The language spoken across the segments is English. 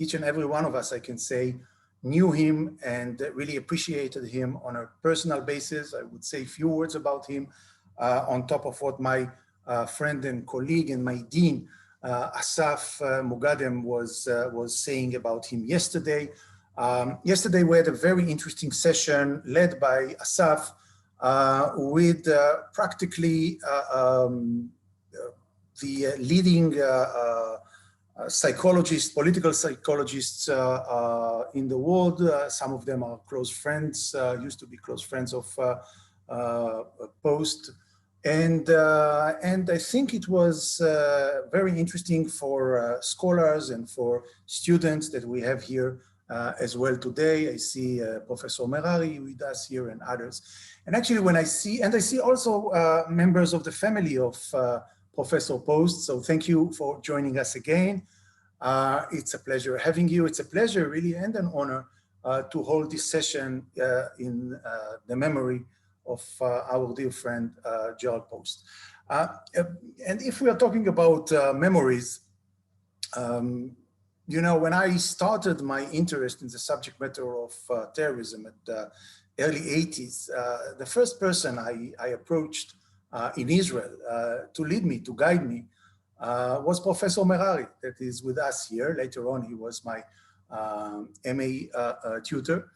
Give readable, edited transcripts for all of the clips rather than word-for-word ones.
each and every one of us, I can say, knew him and really appreciated him on a personal basis. I would say a few words about him on top of what my friend and colleague and my dean, Asaf Mugadem, was saying about him yesterday. Yesterday we had a very interesting session led by Asaf with practically the leading psychologists, political psychologists in the world. Some of them are close friends, used to be close friends of Post. And I think it was very interesting for scholars and for students that we have here as well today. I see Professor Merari with us here and others. And actually when I see also members of the family of Professor Post. So thank you for joining us again. It's a pleasure having you. It's a pleasure really and an honor to hold this session in the memory of our dear friend Jerrold Post. And if we are talking about memories, you know, when I started my interest in the subject matter of terrorism at the early 80s, the first person I approached in Israel to lead me, to guide me, was Professor Merari, that is with us here. Later on, he was my MA tutor.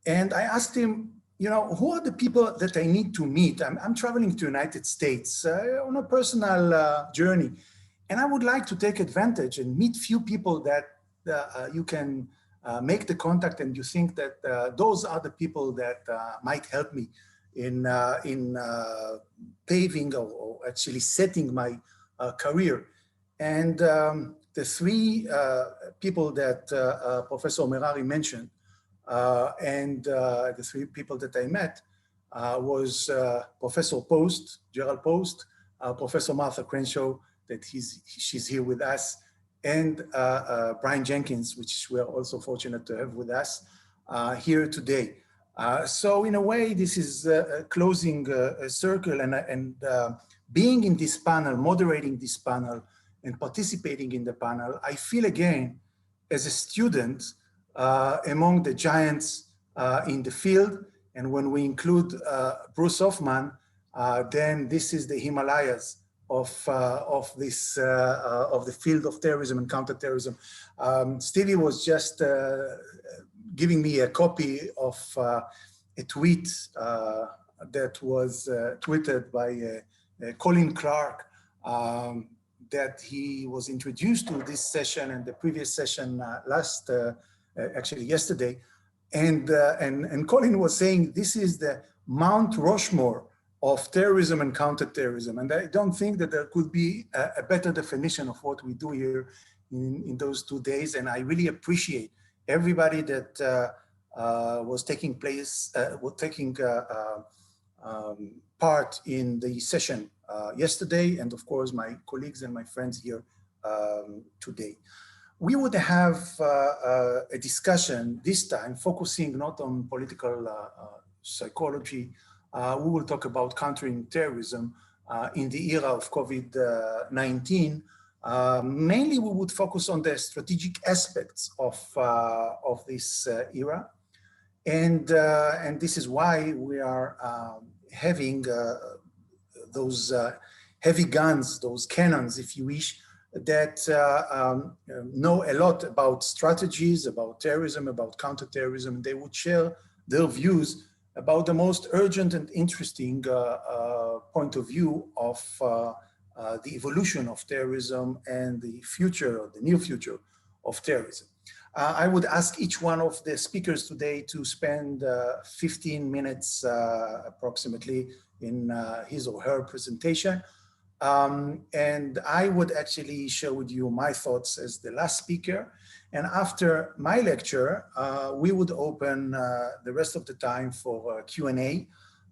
And I asked him, you know, who are the people that I need to meet? I'm traveling to the United States on a personal journey. And I would like to take advantage and meet few people that you can make the contact and you think that those are the people that might help me in paving or actually setting my career. And the three people that Professor Merari mentioned and the three people that I met was Professor Post, Jerrold Post, Professor Martha Crenshaw, that she's here with us, and Brian Jenkins, which we are also fortunate to have with us here today. So in a way, this is closing a circle and being in this panel, moderating this panel and participating in the panel, I feel again as a student among the giants in the field. And when we include Bruce Hoffman, then this is the Himalayas of the field of terrorism and counterterrorism. Stevie was just giving me a copy of a tweet that was tweeted by Colin Clark, that he was introduced to this session and the previous session actually yesterday. And Colin was saying, this is the Mount Rushmore of terrorism and counterterrorism. And I don't think that there could be a better definition of what we do here in those 2 days. And I really appreciate everybody that was taking part in the session yesterday, and of course my colleagues and my friends here today. We would have a discussion this time focusing not on political psychology. We will talk about countering terrorism in the era of COVID-19. Mainly we would focus on the strategic aspects of this era. And this is why we are having those heavy guns, those cannons, if you wish, that know a lot about strategies, about terrorism, about counterterrorism. They would share their views about the most urgent and interesting point of view of the evolution of terrorism and the future, or the near future of terrorism. I would ask each one of the speakers today to spend 15 minutes approximately in his or her presentation. And I would actually share with you my thoughts as the last speaker. And after my lecture, we would open the rest of the time for Q&A.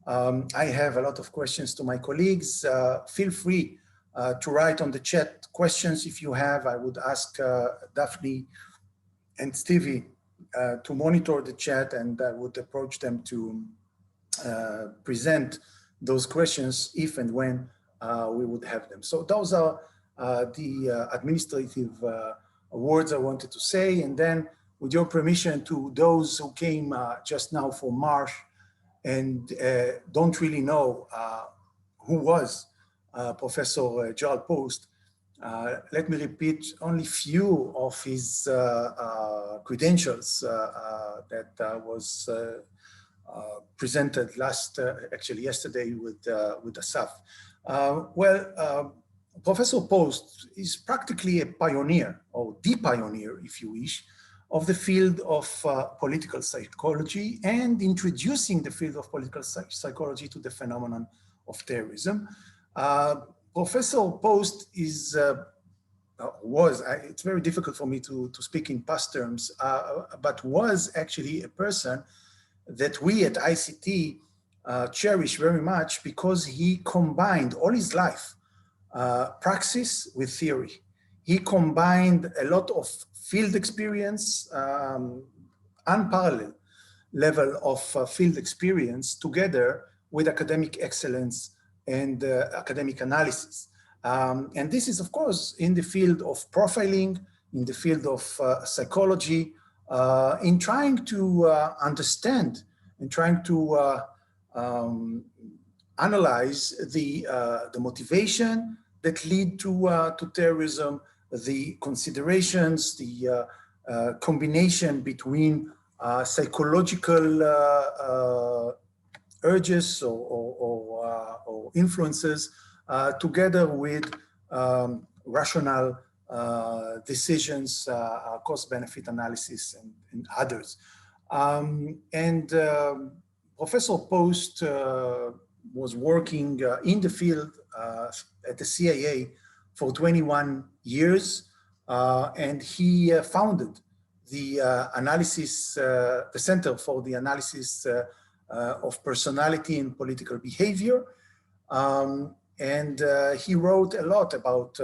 I have a lot of questions to my colleagues. Feel free to write on the chat questions if you have. I would ask Daphne and Stevie to monitor the chat, and I would approach them to present those questions if and when we would have them. So those are the administrative words I wanted to say, and then with your permission to those who came just now for Marsh and don't really know who was Professor Jerrold Post, let me repeat only few of his credentials that was presented actually yesterday with Asaf. Professor Post is practically a pioneer, or the pioneer, if you wish, of the field of political psychology and introducing the field of political psychology to the phenomenon of terrorism. Professor Post is, it's very difficult for me to speak in past terms, but was actually a person that we at ICT cherish very much because he combined all his life praxis with theory. He combined a lot of field experience, unparalleled level of field experience together with academic excellence and academic analysis. And this is, of course, in the field of profiling, in the field of psychology, in trying to understand and trying to analyze the motivation that lead to terrorism, the considerations, the combination between psychological urges or influences together with rational decisions, cost-benefit analysis, and others. Professor Post was working in the field at the CIA for 21 years, and he founded the the Center for the Analysis of Personality and Political Behavior. He wrote a lot about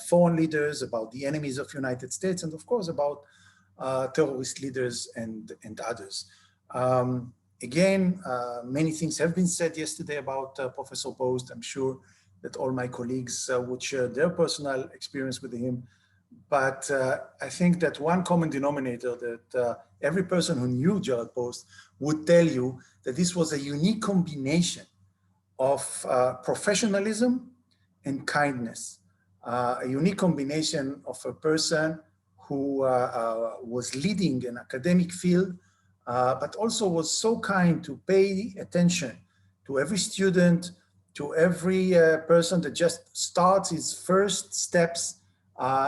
foreign leaders, about the enemies of the United States, and of course about terrorist leaders and others. Again, many things have been said yesterday about Professor Post. I'm sure that all my colleagues would share their personal experience with him. But I think that one common denominator that every person who knew Jerrold Post would tell you that this was a unique combination of professionalism and kindness, a unique combination of a person who was leading an academic field, but also was so kind to pay attention to every student, to every person that just starts his first steps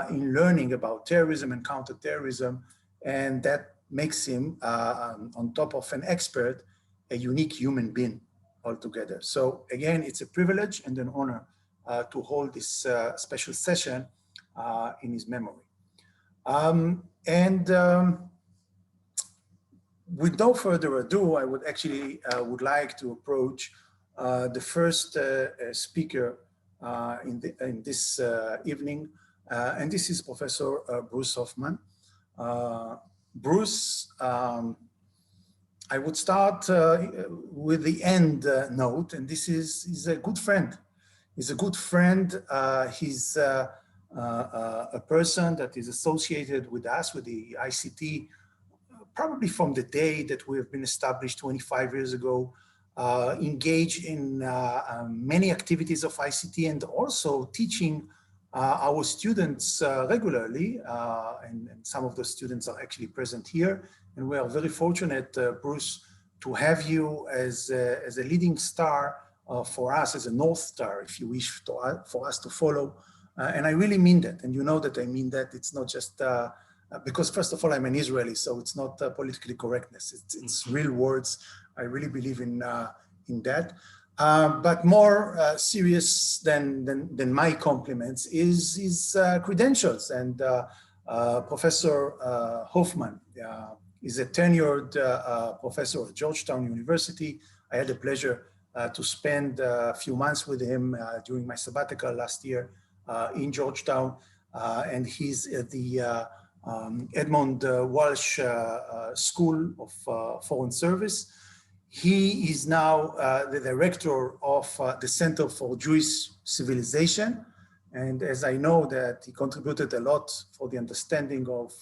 in learning about terrorism and counterterrorism, and that makes him, on top of an expert, a unique human being altogether. So again, it's a privilege and an honor to hold this special session in his memory. With no further ado, I would actually would like to approach the first speaker in this evening, and this is Professor Bruce Hoffman. Bruce, I would start with the end note, and this is he's a good friend. He's a good friend. He's a person that is associated with us, with the ICT, probably from the day that we have been established 25 years ago, engaged in many activities of ICT and also teaching our students regularly, and some of the students are actually present here. And we are very fortunate, Bruce, to have you as a leading star for us, as a North Star, if you wish, for us to follow. And I really mean that. And you know that I mean that. It's not just because, first of all, I'm an Israeli, so it's not politically correctness. It's real words. I really believe in that. But more serious than my compliments is his credentials. And Professor Hoffman is a tenured professor at Georgetown University. I had the pleasure to spend a few months with him during my sabbatical last year in Georgetown. And he's at the Edmund Walsh School of Foreign Service. He is now the director of the Center for Jewish Civilization And as I know that he contributed a lot for the understanding of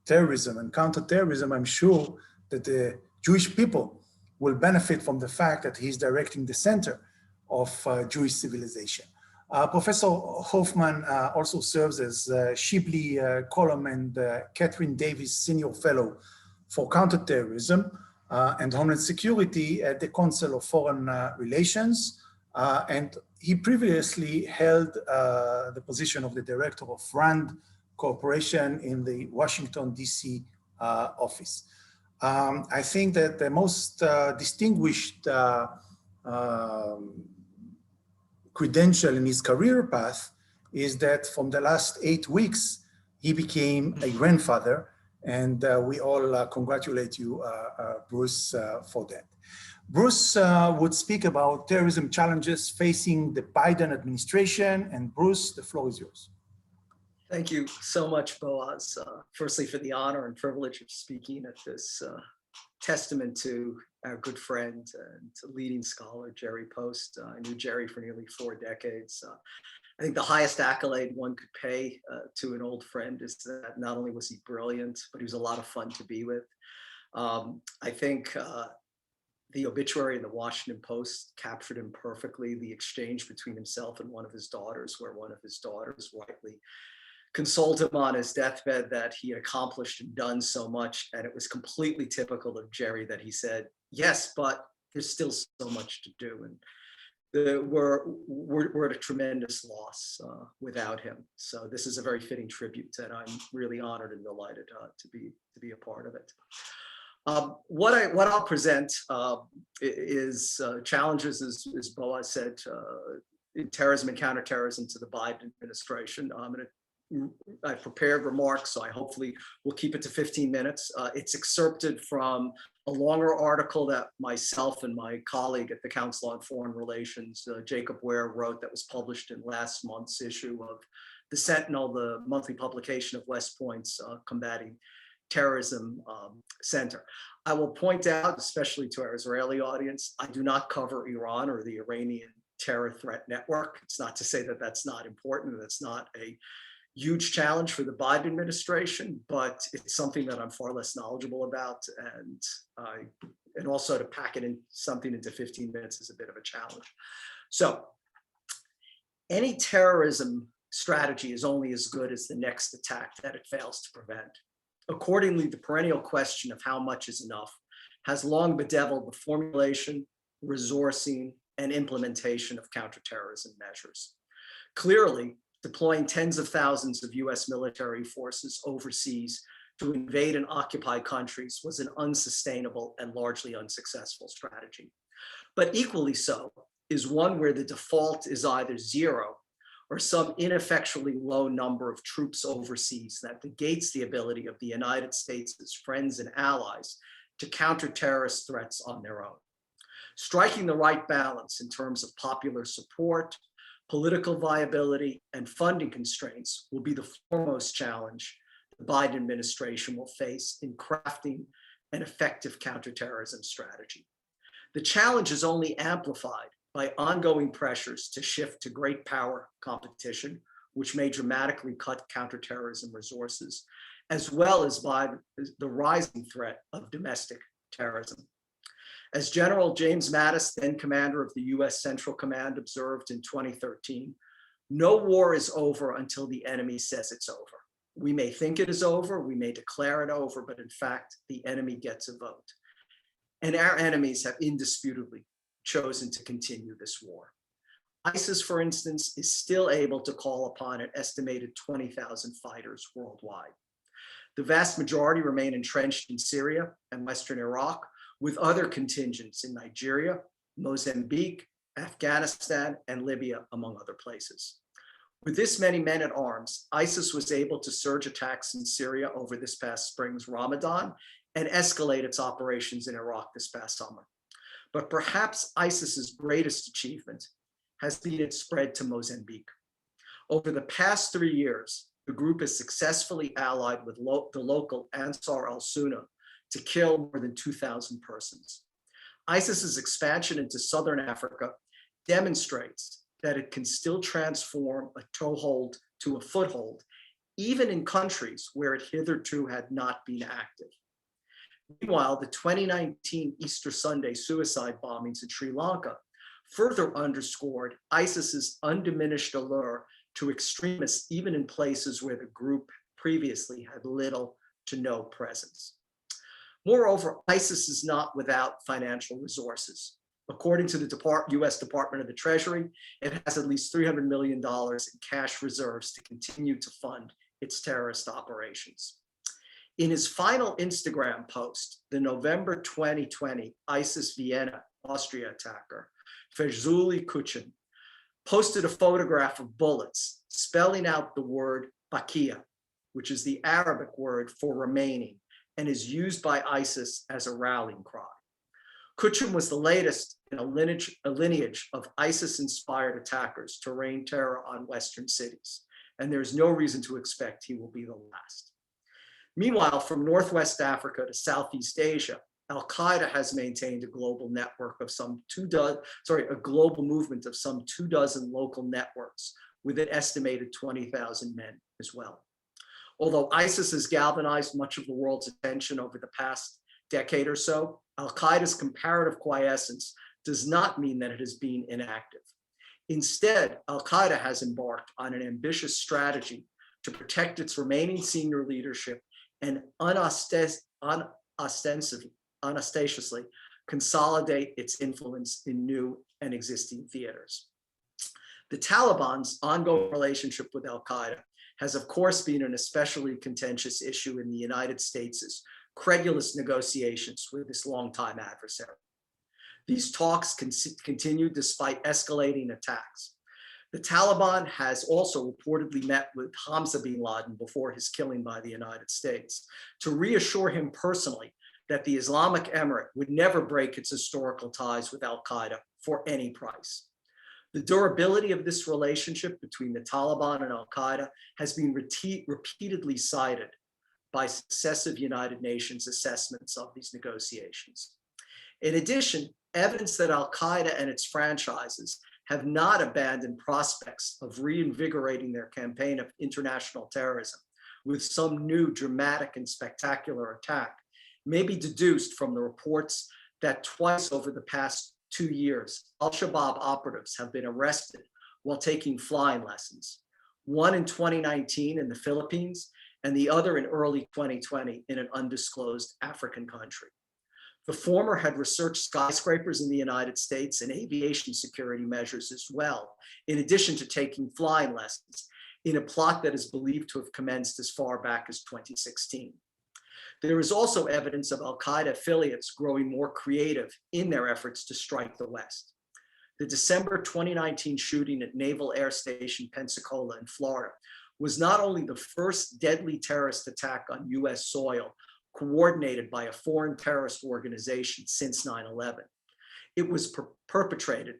terrorism and counterterrorism, I'm sure that the Jewish people will benefit from the fact that he's directing the center of Jewish civilization. Professor Hoffman also serves as Shibli Column and Catherine Davis Senior Fellow for Counterterrorism and Homeland Security at the Council of Foreign Relations. And he previously held the position of the Director of RAND Corporation in the Washington, D.C. office. I think that the most distinguished credential in his career path is that from the last 8 weeks, he became a grandfather, and we all congratulate you, Bruce, for that. Bruce would speak about terrorism challenges facing the Biden administration, and Bruce, the floor is yours. Thank you so much, Boaz, firstly for the honor and privilege of speaking at this testament to our good friend and leading scholar, Jerry Post. I knew Jerry for nearly 4 decades. I think the highest accolade one could pay to an old friend is that not only was he brilliant, but he was a lot of fun to be with. I think the obituary in the Washington Post captured him perfectly, the exchange between himself and one of his daughters, where one of his daughters rightly consoled him on his deathbed that he had accomplished and done so much. And it was completely typical of Jerry that he said, yes, but there's still so much to do. And we're at a tremendous loss without him. So this is a very fitting tribute, and I'm really honored and delighted to be a part of it. What I'll present is challenges, as Boaz said, in terrorism and counterterrorism to the Biden administration. I prepared remarks, so I hopefully will keep it to 15 minutes. It's excerpted from a longer article that myself and my colleague at the Council on Foreign Relations, Jacob Ware, wrote that was published in last month's issue of the Sentinel, the monthly publication of West Point's Combating Terrorism Center. I will point out, especially to our Israeli audience, I do not cover Iran or the Iranian terror threat network. It's not to say that that's not important, that's not a huge challenge for the Biden administration, but it's something that I'm far less knowledgeable about, and also to pack it in something into 15 minutes is a bit of a challenge. So, any terrorism strategy is only as good as the next attack that it fails to prevent. Accordingly, the perennial question of how much is enough has long bedeviled the formulation, resourcing, and implementation of counterterrorism measures. Clearly, deploying tens of thousands of US military forces overseas to invade and occupy countries was an unsustainable and largely unsuccessful strategy. But equally so is one where the default is either zero or some ineffectually low number of troops overseas that negates the ability of the United States' friends and allies to counter terrorist threats on their own. Striking the right balance in terms of popular support, political viability, and funding constraints will be the foremost challenge the Biden administration will face in crafting an effective counterterrorism strategy. The challenge is only amplified by ongoing pressures to shift to great power competition, which may dramatically cut counterterrorism resources, as well as by the rising threat of domestic terrorism. As General James Mattis, then commander of the US Central Command, observed in 2013, no war is over until the enemy says it's over. We may think it is over, we may declare it over, but in fact, the enemy gets a vote. And our enemies have indisputably chosen to continue this war. ISIS, for instance, is still able to call upon an estimated 20,000 fighters worldwide. The vast majority remain entrenched in Syria and Western Iraq, with other contingents in Nigeria, Mozambique, Afghanistan, and Libya, among other places. With this many men at arms, ISIS was able to surge attacks in Syria over this past spring's Ramadan and escalate its operations in Iraq this past summer. But perhaps ISIS's greatest achievement has been its spread to Mozambique. Over the past 3 years, the group has successfully allied with the local Ansar al-Sunnah to kill more than 2,000 persons. ISIS's expansion into southern Africa demonstrates that it can still transform a toehold to a foothold, even in countries where it hitherto had not been active. Meanwhile, the 2019 Easter Sunday suicide bombings in Sri Lanka further underscored ISIS's undiminished allure to extremists, even in places where the group previously had little to no presence. Moreover, ISIS is not without financial resources. According to the US Department of the Treasury, it has at least $300 million in cash reserves to continue to fund its terrorist operations. In his final Instagram post, the November 2020 ISIS Vienna, Austria attacker, Fethullah Gulen, posted a photograph of bullets spelling out the word Bakia, which is the Arabic word for remaining and is used by ISIS as a rallying cry. Gulen was the latest in a lineage of ISIS-inspired attackers to rain terror on Western cities, and there's no reason to expect he will be the last. Meanwhile, from Northwest Africa to Southeast Asia, Al-Qaeda has maintained a global network of a global movement of some 24 local networks with an estimated 20,000 men as well. Although ISIS has galvanized much of the world's attention over the past decade or so, Al-Qaeda's comparative quiescence does not mean that it has been inactive. Instead, Al-Qaeda has embarked on an ambitious strategy to protect its remaining senior leadership and unostentatiously consolidate its influence in new and existing theaters. The Taliban's ongoing relationship with Al-Qaeda has, of course, been an especially contentious issue in the United States' credulous negotiations with this longtime adversary. These talks continue despite escalating attacks. The Taliban has also reportedly met with Hamza bin Laden before his killing by the United States to reassure him personally that the Islamic Emirate would never break its historical ties with Al-Qaeda for any price. The durability of this relationship between the Taliban and Al-Qaeda has been repeatedly cited by successive United Nations assessments of these negotiations. In addition, evidence that Al-Qaeda and its franchises have not abandoned prospects of reinvigorating their campaign of international terrorism with some new dramatic and spectacular attack may be deduced from the reports that twice over the past 2 years, Al-Shabaab operatives have been arrested while taking flying lessons, one in 2019 in the Philippines and the other in early 2020 in an undisclosed African country. The former had researched skyscrapers in the United States and aviation security measures as well, in addition to taking flying lessons in a plot that is believed to have commenced as far back as 2016. There is also evidence of Al-Qaeda affiliates growing more creative in their efforts to strike the West. The December 2019 shooting at Naval Air Station Pensacola in Florida was not only the first deadly terrorist attack on US soil coordinated by a foreign terrorist organization since 9/11. It was perpetrated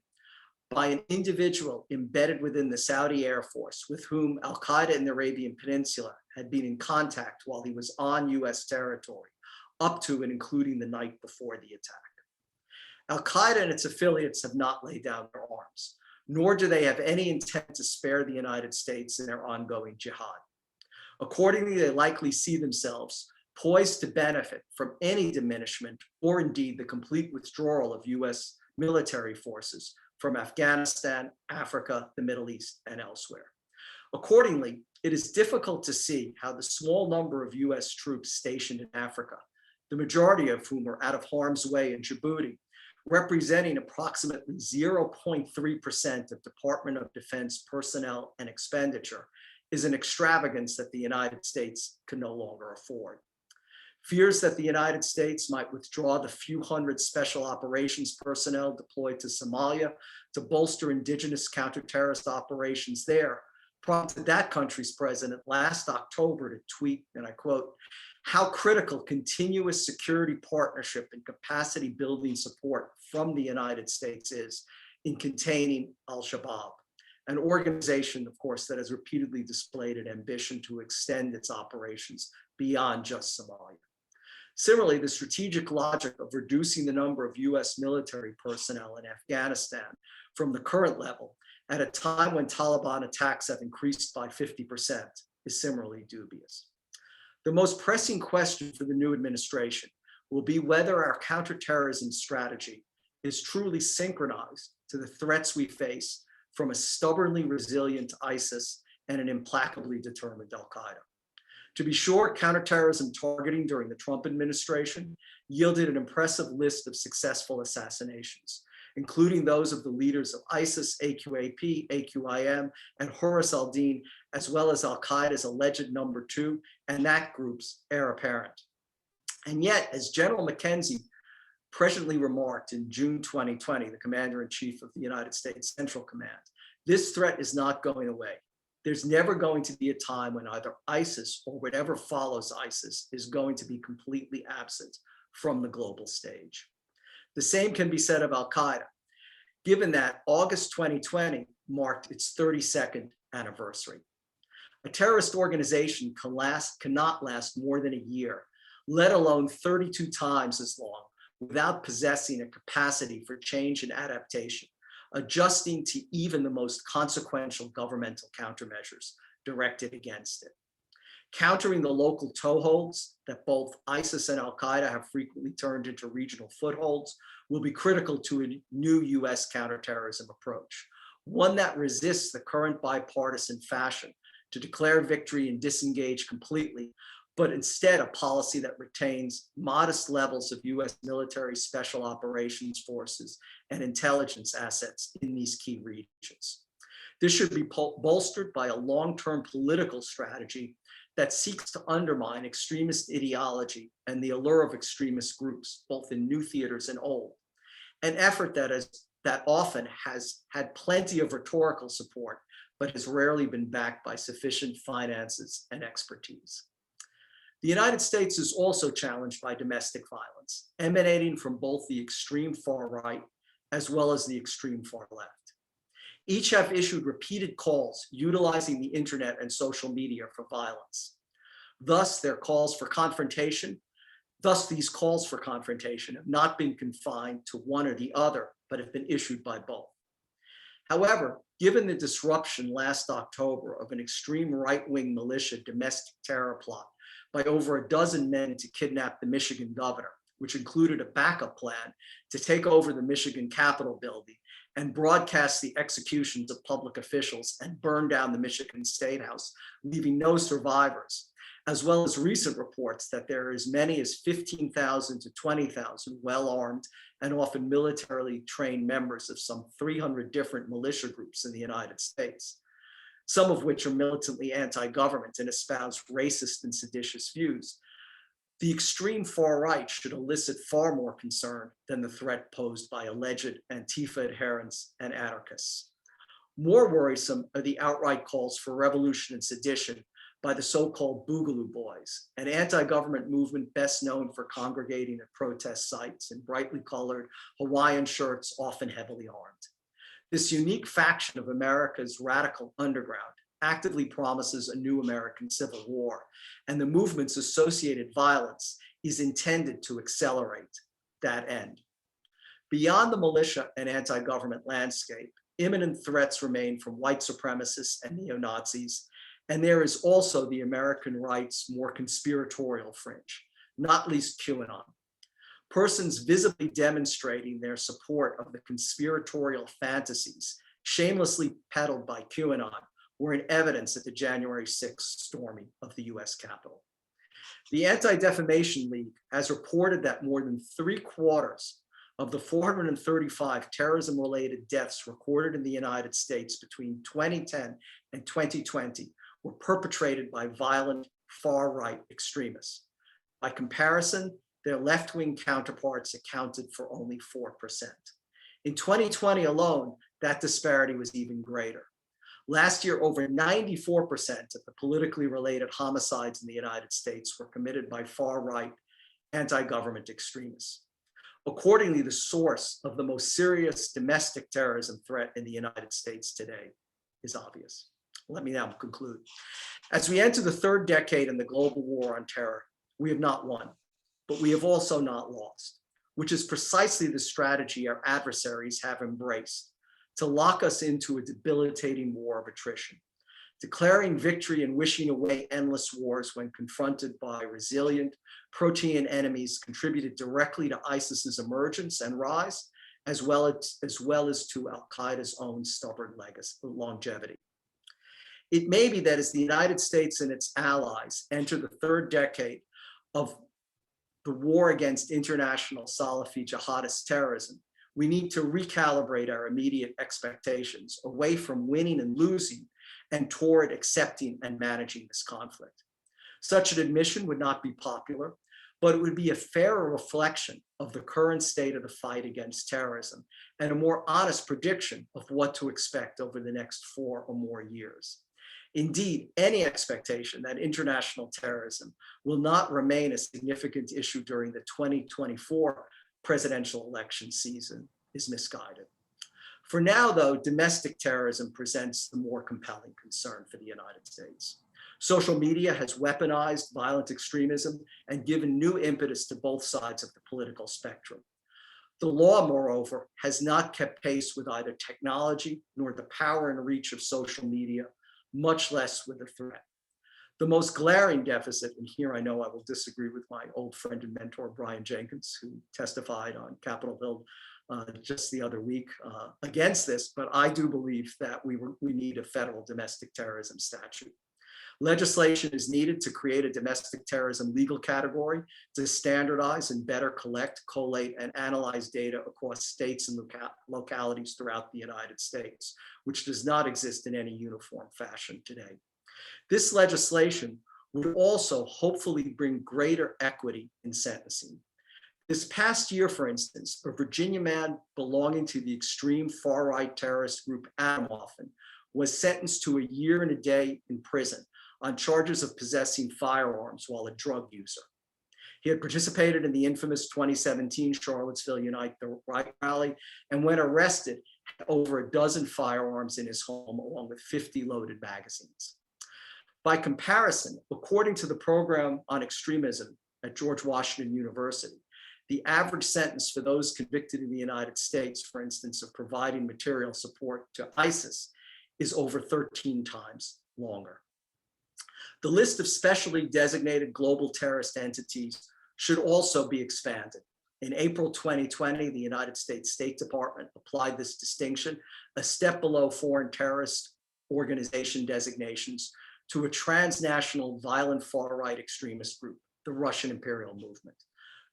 by an individual embedded within the Saudi Air Force with whom Al-Qaeda in the Arabian Peninsula had been in contact while he was on US territory, up to and including the night before the attack. Al-Qaeda and its affiliates have not laid down their arms, nor do they have any intent to spare the United States in their ongoing jihad. Accordingly, they likely see themselves poised to benefit from any diminishment or indeed the complete withdrawal of US military forces from Afghanistan, Africa, the Middle East, and elsewhere. Accordingly, it is difficult to see how the small number of US troops stationed in Africa, the majority of whom are out of harm's way in Djibouti, representing approximately 0.3% of Department of Defense personnel and expenditure, is an extravagance that the United States can no longer afford. Fears that the United States might withdraw the few hundred special operations personnel deployed to Somalia to bolster indigenous counter-terrorist operations there prompted that country's president last October to tweet, and I quote, "How critical continuous security partnership and capacity building support from the United States is in containing Al-Shabaab," an organization, of course, that has repeatedly displayed an ambition to extend its operations beyond just Somalia. Similarly, the strategic logic of reducing the number of US military personnel in Afghanistan from the current level at a time when Taliban attacks have increased by 50%, is similarly dubious. The most pressing question for the new administration will be whether our counterterrorism strategy is truly synchronized to the threats we face from a stubbornly resilient ISIS and an implacably determined al-Qaeda. To be sure, counterterrorism targeting during the Trump administration yielded an impressive list of successful assassinations, including those of the leaders of ISIS, AQAP, AQIM, and Horus al-Din, as well as al-Qaeda's alleged number 2 and that group's heir apparent. And yet, as General McKenzie presciently remarked in June 2020, the Commander-in-Chief of the United States Central Command, this threat is not going away. There's never going to be a time when either ISIS or whatever follows ISIS is going to be completely absent from the global stage. The same can be said of al-Qaeda, given that August 2020 marked its 32nd anniversary. A terrorist organization cannot last more than a year, let alone 32 times as long, without possessing a capacity for change and adaptation, adjusting to even the most consequential governmental countermeasures directed against it. Countering the local toeholds that both ISIS and al-Qaeda have frequently turned into regional footholds will be critical to a new US counterterrorism approach, one that resists the current bipartisan fashion to declare victory and disengage completely, but instead a policy that retains modest levels of US military special operations forces and intelligence assets in these key regions. This should be bolstered by a long-term political strategy that seeks to undermine extremist ideology and the allure of extremist groups, both in new theaters and old, an effort that often has had plenty of rhetorical support, but has rarely been backed by sufficient finances and expertise. The United States is also challenged by domestic violence, emanating from both the extreme far right as well as the extreme far left. Each have issued repeated calls utilizing the internet and social media for violence. Thus, these calls for confrontation have not been confined to one or the other, but have been issued by both. However, given the disruption last October of an extreme right-wing militia domestic terror plot by over a dozen men to kidnap the Michigan governor, which included a backup plan to take over the Michigan Capitol building and broadcast the executions of public officials and burn down the Michigan State House, leaving no survivors, as well as recent reports that there are as many as 15,000 to 20,000 well-armed and often militarily trained members of some 300 different militia groups in the United States, some of which are militantly anti-government and espouse racist and seditious views. The extreme far right should elicit far more concern than the threat posed by alleged Antifa adherents and anarchists. More worrisome are the outright calls for revolution and sedition by the so-called Boogaloo Boys, an anti-government movement best known for congregating at protest sites in brightly colored Hawaiian shirts, often heavily armed. This unique faction of America's radical underground actively promises a new American Civil War, and the movement's associated violence is intended to accelerate that end. Beyond the militia and anti-government landscape, imminent threats remain from white supremacists and neo-Nazis, and there is also the American right's more conspiratorial fringe, not least QAnon. Persons visibly demonstrating their support of the conspiratorial fantasies shamelessly peddled by QAnon were in evidence at the January 6th storming of the US Capitol. The Anti-Defamation League has reported that more than 3/4 of the 435 terrorism-related deaths recorded in the United States between 2010 and 2020 were perpetrated by violent far-right extremists. By comparison, their left-wing counterparts accounted for only 4%. In 2020 alone, that disparity was even greater. Last year, over 94% of the politically related homicides in the United States were committed by far-right anti-government extremists. Accordingly, the source of the most serious domestic terrorism threat in the United States today is obvious. Let me now conclude. As we enter the third decade in the global war on terror, we have not won, but we have also not lost, which is precisely the strategy our adversaries have embraced, to lock us into a debilitating war of attrition. Declaring victory and wishing away endless wars when confronted by resilient protean enemies contributed directly to ISIS's emergence and rise, as well as to al-Qaeda's own stubborn longevity. It may be that as the United States and its allies enter the third decade of the war against international Salafi jihadist terrorism, we need to recalibrate our immediate expectations away from winning and losing and toward accepting and managing this conflict. Such an admission would not be popular, but it would be a fairer reflection of the current state of the fight against terrorism and a more honest prediction of what to expect over the next 4 or more years. Indeed, any expectation that international terrorism will not remain a significant issue during the 2024 presidential election season is misguided. For now, though, domestic terrorism presents the more compelling concern for the United States. Social media has weaponized violent extremism and given new impetus to both sides of the political spectrum. The law, moreover, has not kept pace with either technology nor the power and reach of social media, much less with the threat. The most glaring deficit, and here I know I will disagree with my old friend and mentor, Brian Jenkins, who testified on Capitol Hill just the other week against this, but I do believe that we need a federal domestic terrorism statute. Legislation is needed to create a domestic terrorism legal category to standardize and better collect, collate, and analyze data across states and localities throughout the United States, which does not exist in any uniform fashion today. This legislation would also hopefully bring greater equity in sentencing. This past year, for instance, a Virginia man belonging to the extreme far-right terrorist group Hoffman was sentenced to 1 year and a day in prison on charges of possessing firearms while a drug user. He had participated in the infamous 2017 Charlottesville Unite the Right rally, and when arrested, had over a dozen firearms in his home, along with 50 loaded magazines. By comparison, according to the program on extremism at George Washington University, the average sentence for those convicted in the United States, for instance, of providing material support to ISIS, is over 13 times longer. The list of specially designated global terrorist entities should also be expanded. In April 2020, the United States State Department applied this distinction a step below foreign terrorist organization designations to a transnational violent far-right extremist group, the Russian Imperial Movement.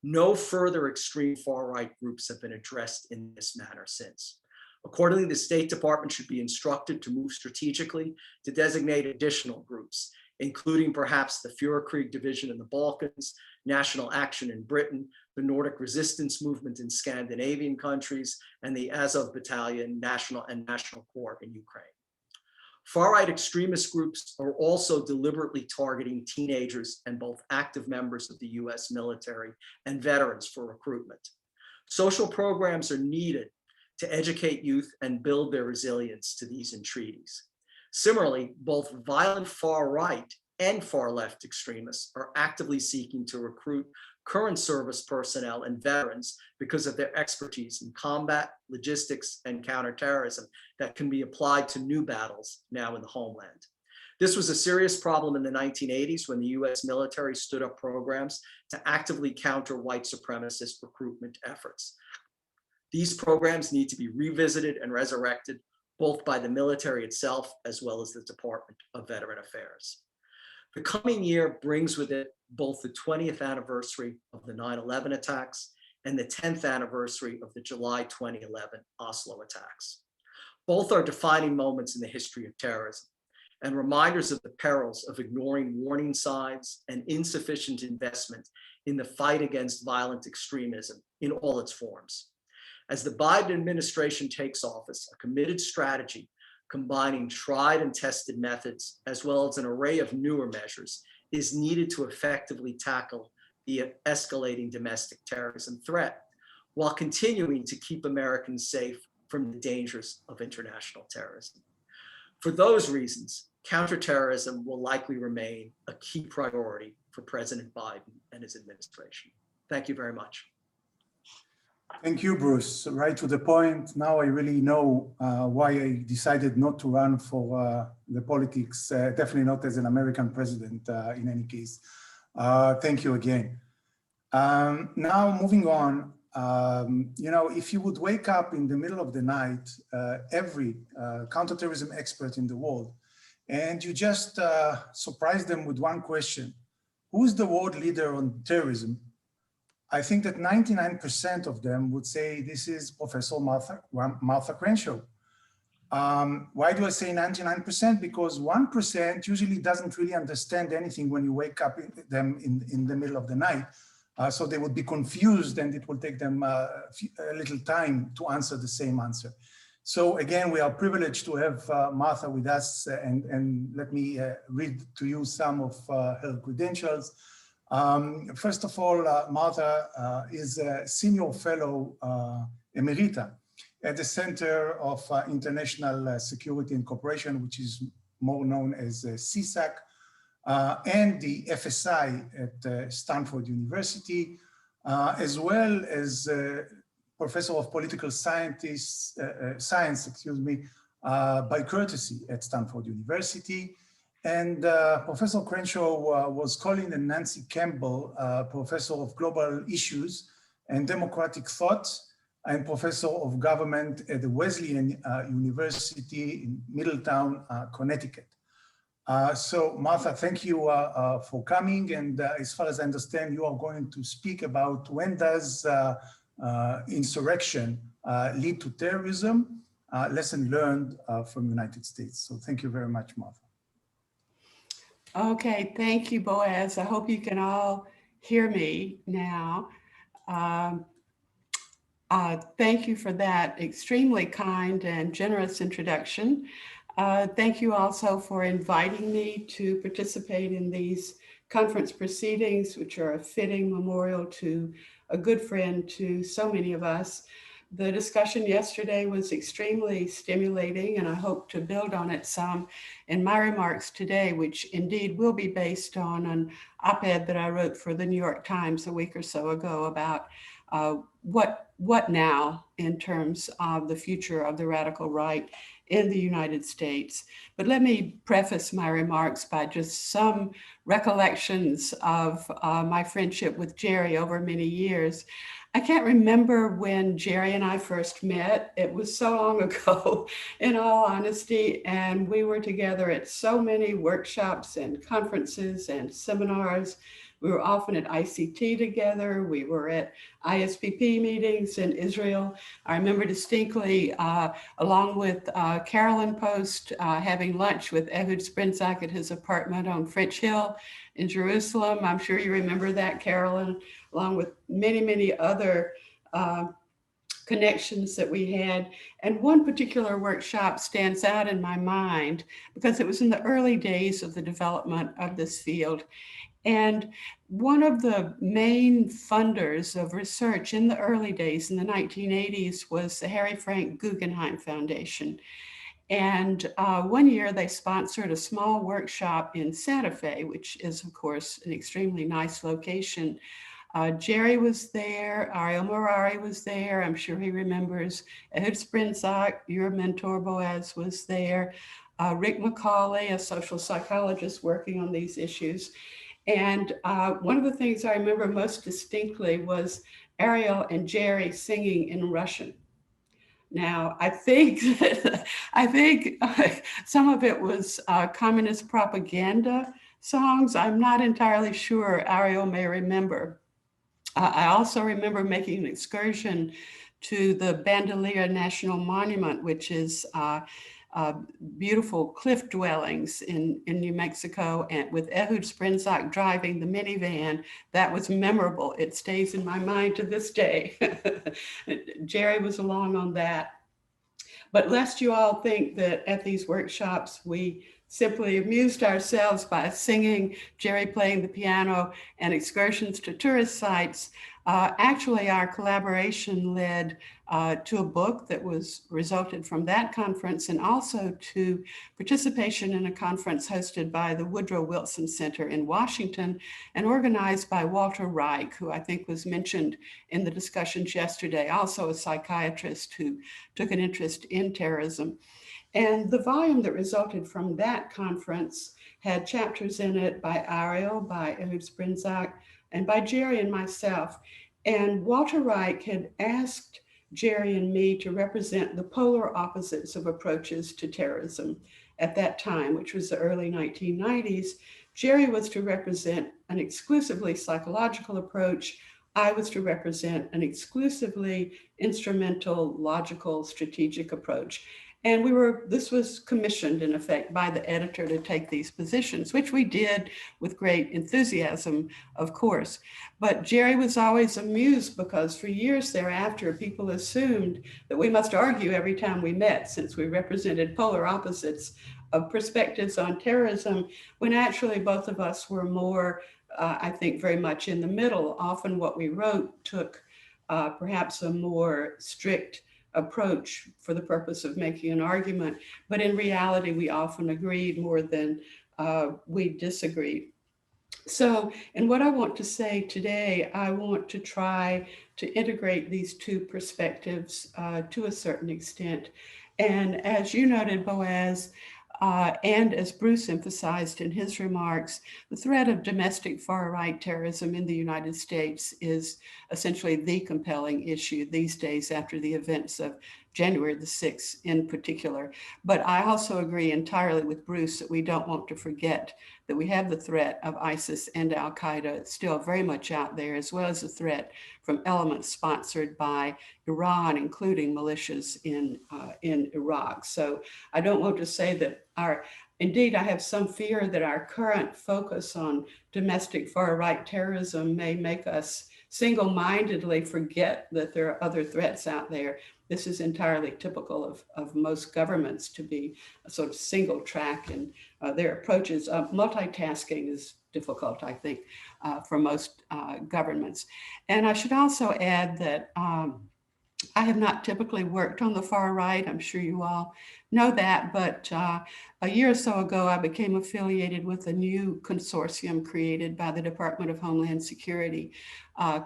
No further extreme far-right groups have been addressed in this manner since. Accordingly, the State Department should be instructed to move strategically to designate additional groups, including perhaps the Führerkrieg division in the Balkans, National Action in Britain, the Nordic Resistance Movement in Scandinavian countries, and the Azov Battalion National Corps in Ukraine. Far-right extremist groups are also deliberately targeting teenagers and both active members of the US military and veterans for recruitment. Social programs are needed to educate youth and build their resilience to these entreaties. Similarly, both violent far-right and far-left extremists are actively seeking to recruit current service personnel and veterans because of their expertise in combat, logistics, and counterterrorism that can be applied to new battles now in the homeland. This was a serious problem in the 1980s when the US military stood up programs to actively counter white supremacist recruitment efforts. These programs need to be revisited and resurrected both by the military itself as well as the Department of Veteran Affairs. The coming year brings with it both the 20th anniversary of the 9/11 attacks and the 10th anniversary of the July 2011 Oslo attacks. Both are defining moments in the history of terrorism and reminders of the perils of ignoring warning signs and insufficient investment in the fight against violent extremism in all its forms. As the Biden administration takes office, a committed strategy combining tried and tested methods, as well as an array of newer measures, is needed to effectively tackle the escalating domestic terrorism threat, while continuing to keep Americans safe from the dangers of international terrorism. For those reasons, counterterrorism will likely remain a key priority for President Biden and his administration. Thank you very much. Thank you, Bruce. Right to the point. Now I really know why I decided not to run for the politics, definitely not as an American president in any case. Thank you again. Now moving on, you know, if you would wake up in the middle of the night, every counterterrorism expert in the world, and you just surprise them with one question: who's the world leader on terrorism? I think that 99% of them would say this is Professor Martha Crenshaw. Why do I say 99%? Because 1% usually doesn't really understand anything when you wake up in the middle of the night. So they would be confused, and it will take them a little time to answer the same answer. So again, we are privileged to have Martha with us, and let me read to you some of her credentials. First of all, Martha is a senior fellow Emerita at the Center of International Security and Cooperation, which is more known as CISAC, and the FSI at Stanford University, as well as Professor of Political Science, by courtesy at Stanford University. And Professor Crenshaw was Colin and Nancy Campbell, Professor of Global Issues and Democratic Thought, and Professor of Government at the Wesleyan University in Middletown, Connecticut. So Martha, thank you for coming. And as far as I understand, you are going to speak about when does insurrection lead to terrorism, lesson learned from the United States. So thank you very much, Martha. Okay, thank you, Boaz. I hope you can all hear me now. Thank you for that extremely kind and generous introduction. Thank you also for inviting me to participate in these conference proceedings, which are a fitting memorial to a good friend to so many of us. The discussion yesterday was extremely stimulating, and I hope to build on it some in my remarks today, which indeed will be based on an op-ed that I wrote for the New York Times a week or so ago about what now in terms of the future of the radical right in the United States. But let me preface my remarks by just some recollections of my friendship with Jerry over many years. I can't remember when Jerry and I first met. It was so long ago, in all honesty, and we were together at so many workshops and conferences and seminars. We were often at ICT together. We were at ISPP meetings in Israel. I remember distinctly, along with Carolyn Post, having lunch with Ehud Sprinzak at his apartment on French Hill in Jerusalem. I'm sure you remember that, Carolyn, along with many, many other connections that we had. And one particular workshop stands out in my mind because it was in the early days of the development of this field. And one of the main funders of research in the early days, in the 1980s, was the Harry Frank Guggenheim Foundation. And one year they sponsored a small workshop in Santa Fe, which is, of course, an extremely nice location. Jerry was there, Ariel Morari was there, I'm sure he remembers. Ehud Sprinzak, your mentor Boaz, was there. Rick McCauley, a social psychologist working on these issues. And one of the things I remember most distinctly was Ariel and Jerry singing in Russian. Now, I think some of it was communist propaganda songs. I'm not entirely sure. Ariel may remember. I also remember making an excursion to the Bandelier National Monument, which is beautiful cliff dwellings in New Mexico, and with Ehud Sprinzak driving the minivan. That was memorable. It stays in my mind to this day. Jerry was along on that. But lest you all think that at these workshops, we simply amused ourselves by singing, Jerry playing the piano, and excursions to tourist sites, Actually, our collaboration led to a book that resulted from that conference, and also to participation in a conference hosted by the Woodrow Wilson Center in Washington and organized by Walter Reich, who I think was mentioned in the discussions yesterday, also a psychiatrist who took an interest in terrorism. And the volume that resulted from that conference had chapters in it by Ariel, by Ehud Sprinzak, and by Jerry and myself. And Walter Reich had asked Jerry and me to represent the polar opposites of approaches to terrorism at that time, which was the early 1990s. Jerry was to represent an exclusively psychological approach. I was to represent an exclusively instrumental, logical, strategic approach. And this was commissioned in effect by the editor to take these positions, which we did with great enthusiasm, of course. But Jerry was always amused because for years thereafter, people assumed that we must argue every time we met, since we represented polar opposites of perspectives on terrorism, when actually both of us were more, I think, very much in the middle. Often what we wrote took perhaps a more strict approach for the purpose of making an argument, but in reality, we often agreed more than we disagreed. So, and what I want to say today, I want to try to integrate these two perspectives to a certain extent. And as you noted, Boaz, and as Bruce emphasized in his remarks, the threat of domestic far-right terrorism in the United States is essentially the compelling issue these days after the events of January the 6th in particular. But I also agree entirely with Bruce that we don't want to forget that we have the threat of ISIS and Al-Qaeda still very much out there, as well as the threat from elements sponsored by Iran, including militias in Iraq. So I don't want to say that indeed, I have some fear that our current focus on domestic far-right terrorism may make us single-mindedly forget that there are other threats out there. This is entirely typical of most governments to be a sort of single track in their approaches. Multitasking is difficult, I think, for most governments. And I should also add that I have not typically worked on the far right. I'm sure you all know that, but a year or so ago, I became affiliated with a new consortium created by the Department of Homeland Security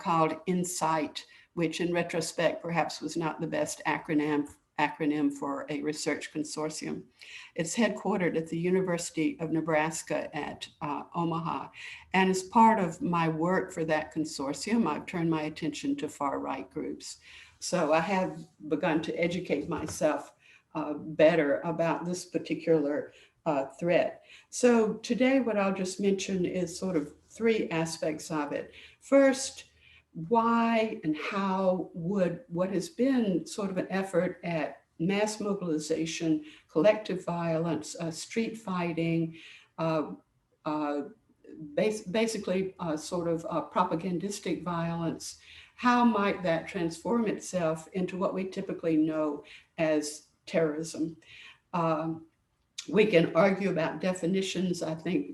called INSIGHT, which in retrospect perhaps was not the best acronym for a research consortium. It's headquartered at the University of Nebraska at Omaha. And as part of my work for that consortium, I've turned my attention to far-right groups. So I have begun to educate myself better about this particular threat. So today, what I'll just mention is sort of three aspects of it. First, why and how would what has been sort of an effort at mass mobilization, collective violence, street fighting, basically sort of propagandistic violence, how might that transform itself into what we typically know as terrorism? We can argue about definitions. I think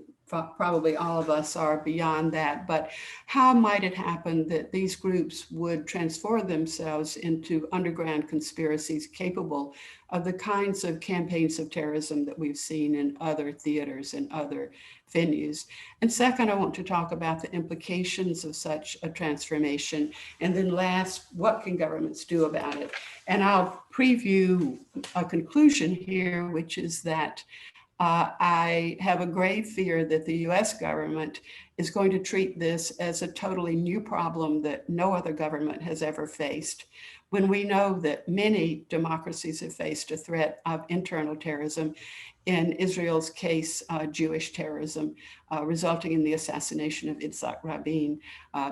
probably all of us are beyond that, but how might it happen that these groups would transform themselves into underground conspiracies capable of the kinds of campaigns of terrorism that we've seen in other theaters and other venues? And second, I want to talk about the implications of such a transformation. And then last, what can governments do about it? And I'll preview a conclusion here, which is that I have a grave fear that the US government is going to treat this as a totally new problem that no other government has ever faced, when we know that many democracies have faced a threat of internal terrorism. In Israel's case, Jewish terrorism, resulting in the assassination of Yitzhak Rabin.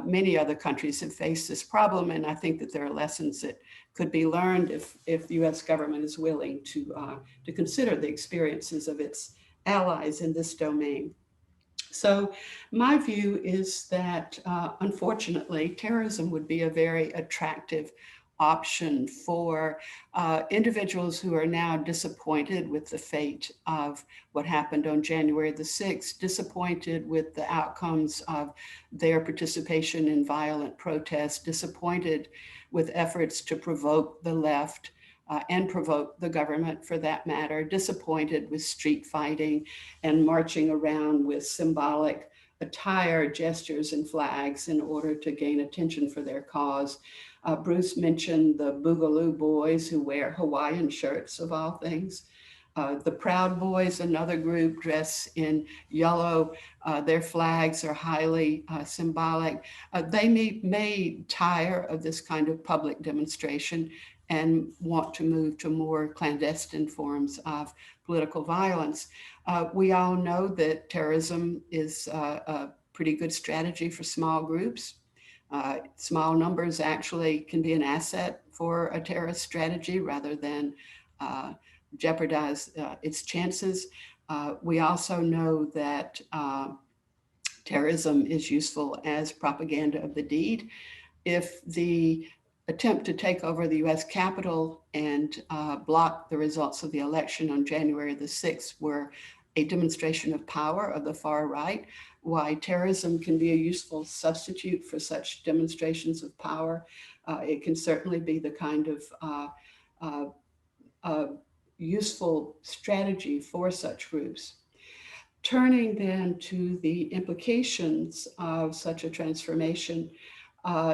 Many other countries have faced this problem, and I think that there are lessons that could be learned if the US government is willing to consider the experiences of its allies in this domain. So my view is that, unfortunately, terrorism would be a very attractive option for individuals who are now disappointed with the fate of what happened on January the 6th, disappointed with the outcomes of their participation in violent protests, disappointed with efforts to provoke the left and provoke the government for that matter, disappointed with street fighting and marching around with symbolic attire, gestures, and flags in order to gain attention for their cause. Bruce mentioned the Boogaloo Boys who wear Hawaiian shirts of all things. The Proud Boys, another group, dress in yellow. Their flags are highly symbolic. They may tire of this kind of public demonstration and want to move to more clandestine forms of political violence. We all know that terrorism is a pretty good strategy for small groups. Small numbers actually can be an asset for a terrorist strategy rather than jeopardize its chances. We also know that terrorism is useful as propaganda of the deed. If the attempt to take over the US Capitol and block the results of the election on January the 6th were a demonstration of power of the far right, why terrorism can be a useful substitute for such demonstrations of power. It can certainly be the kind of useful strategy for such groups. Turning then to the implications of such a transformation,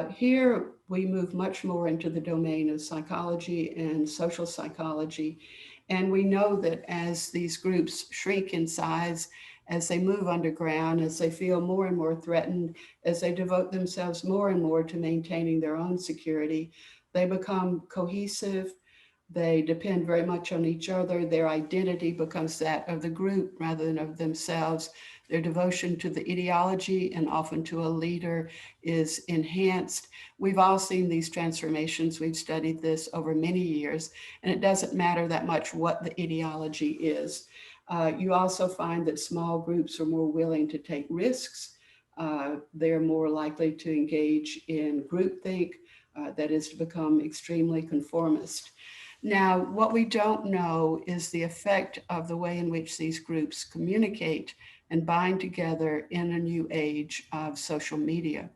here we move much more into the domain of psychology and social psychology. And we know that as these groups shrink in size, as they move underground, as they feel more and more threatened, as they devote themselves more and more to maintaining their own security, they become cohesive. They depend very much on each other. Their identity becomes that of the group rather than of themselves. Their devotion to the ideology and often to a leader is enhanced. We've all seen these transformations. We've studied this over many years, and it doesn't matter that much what the ideology is. You also find that small groups are more willing to take risks. They're more likely to engage in groupthink, that is to become extremely conformist. Now, what we don't know is the effect of the way in which these groups communicate and bind together in a new age of social media.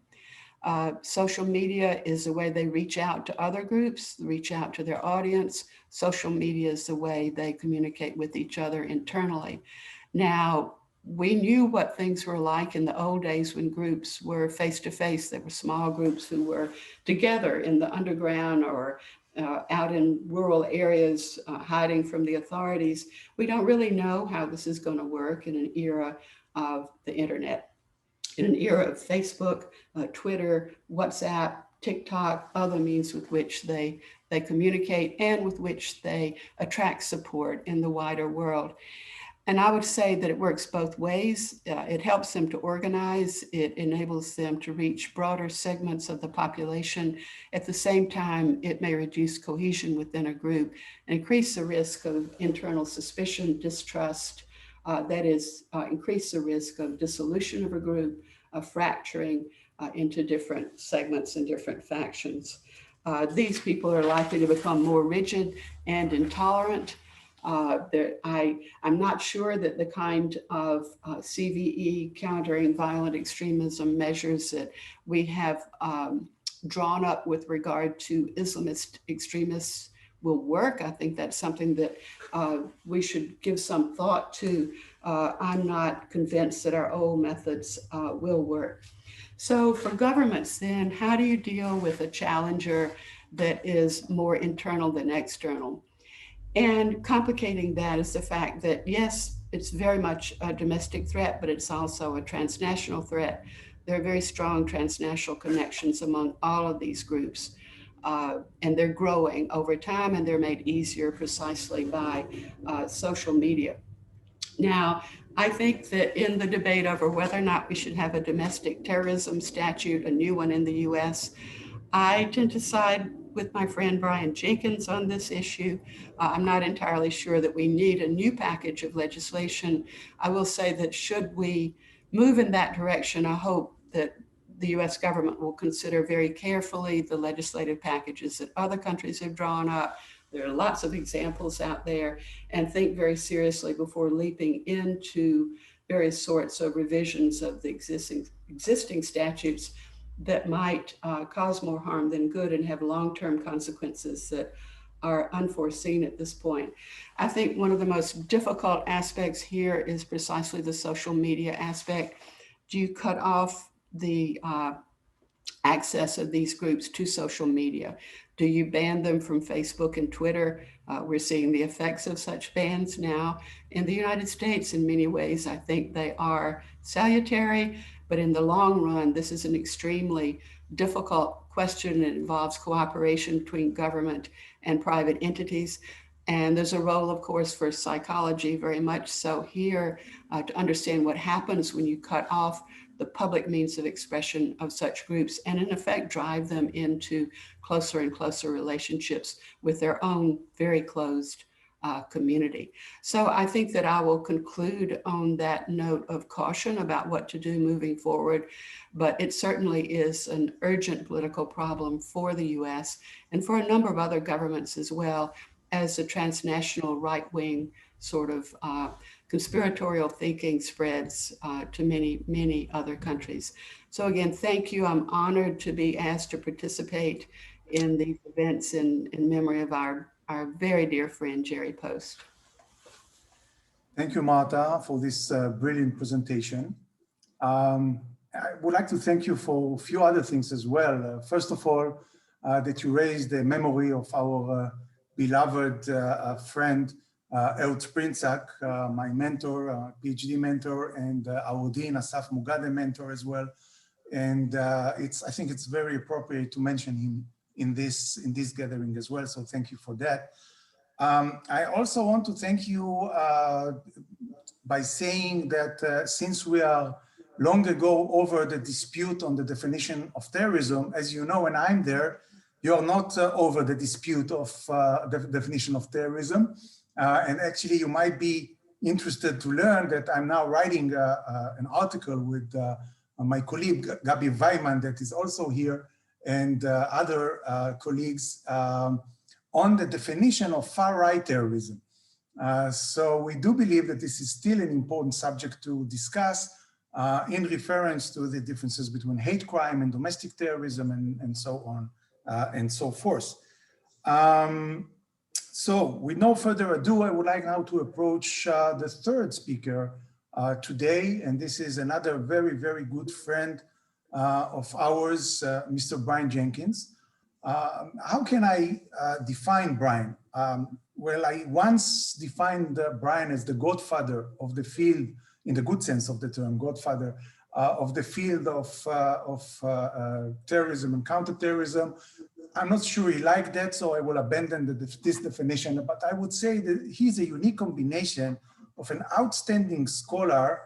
Social media is the way they reach out to other groups, reach out to their audience. Social media is the way they communicate with each other internally. Now, we knew what things were like in the old days when groups were face-to-face. There were small groups who were together in the underground or out in rural areas, hiding from the authorities. We don't really know how this is going to work in an era of the internet, in an era of Facebook, Twitter, WhatsApp, TikTok, other means with which they communicate and with which they attract support in the wider world. And I would say that it works both ways. It helps them to organize. It enables them to reach broader segments of the population. At the same time, it may reduce cohesion within a group and increase the risk of internal suspicion, distrust, that is, increase the risk of dissolution of a group, of fracturing into different segments and different factions. These people are likely to become more rigid and intolerant. I'm not sure that the kind of CVE, countering violent extremism measures that we have drawn up with regard to Islamist extremists will work. I think that's something that we should give some thought to. I'm not convinced that our old methods will work. So for governments then, how do you deal with a challenger that is more internal than external? And complicating that is the fact that, yes, it's very much a domestic threat, but it's also a transnational threat. There are very strong transnational connections among all of these groups, and they're growing over time, and they're made easier precisely by social media. Now, I think that in the debate over whether or not we should have a domestic terrorism statute, a new one in the US, I tend to side with my friend Brian Jenkins on this issue. I'm not entirely sure that we need a new package of legislation. I will say that should we move in that direction, I hope that the US government will consider very carefully the legislative packages that other countries have drawn up. There are lots of examples out there, and think very seriously before leaping into various sorts of revisions of the existing statutes that might cause more harm than good and have long-term consequences that are unforeseen at this point. I think one of the most difficult aspects here is precisely the social media aspect. Do you cut off the access of these groups to social media? Do you ban them from Facebook and Twitter? We're seeing the effects of such bans now in the United States. In many ways, I think they are salutary, but in the long run, this is an extremely difficult question. It involves cooperation between government and private entities. And there's a role, of course, for psychology, very much so here, to understand what happens when you cut off the public means of expression of such groups and in effect drive them into closer and closer relationships with their own very closed community. So I think that I will conclude on that note of caution about what to do moving forward, but it certainly is an urgent political problem for the US and for a number of other governments as well, as the transnational right-wing sort of conspiratorial thinking spreads to many, many other countries. So again, thank you. I'm honored to be asked to participate in these events in memory of our very dear friend, Jerry Post. Thank you, Marta, for this brilliant presentation. I would like to thank you for a few other things as well. First of all, that you raised the memory of our beloved friend, Ehud Sprintzak, my mentor, PhD mentor, and our Dean, Asaf Mugadeh mentor as well. And I think it's very appropriate to mention him in this gathering as well. So thank you for that. I also want to thank you by saying that since we are long ago over the dispute on the definition of terrorism, as you know, when I'm there, you're not over the dispute of the definition of terrorism. And actually, you might be interested to learn that I'm now writing an article with my colleague, Gabi Weiman, that is also here, and other colleagues on the definition of far-right terrorism. So we do believe that this is still an important subject to discuss in reference to the differences between hate crime and domestic terrorism and so on and so forth. So with no further ado, I would like now to approach the third speaker today, and this is another very, very good friend of ours, Mr. Brian Jenkins. How can I define Brian? Well, I once defined Brian as the godfather of the field, in the good sense of the term, godfather of the field of terrorism and counterterrorism. I'm not sure he liked that, so I will abandon this definition, but I would say that he's a unique combination of an outstanding scholar,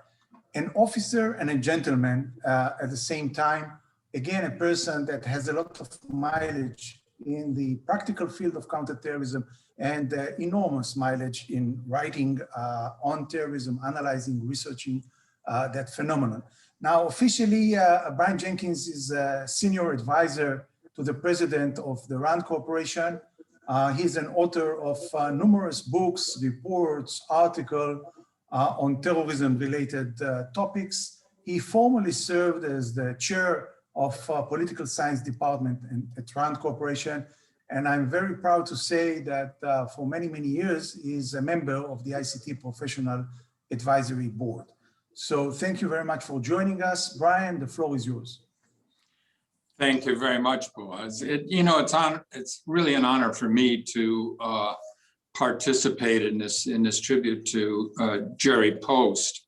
an officer, and a gentleman at the same time. Again, a person that has a lot of mileage in the practical field of counterterrorism and enormous mileage in writing on terrorism, analyzing, researching that phenomenon. Now, officially, Brian Jenkins is a senior advisor to the president of the RAND Corporation. He's an author of numerous books, reports, articles on terrorism-related topics. He formerly served as the chair of Political Science Department at RAND Corporation. And I'm very proud to say that for many, many years, he's a member of the ICT Professional Advisory Board. So thank you very much for joining us. Brian, the floor is yours. Thank you very much, Boaz. It's really an honor for me to participate in this tribute to Jerry Post.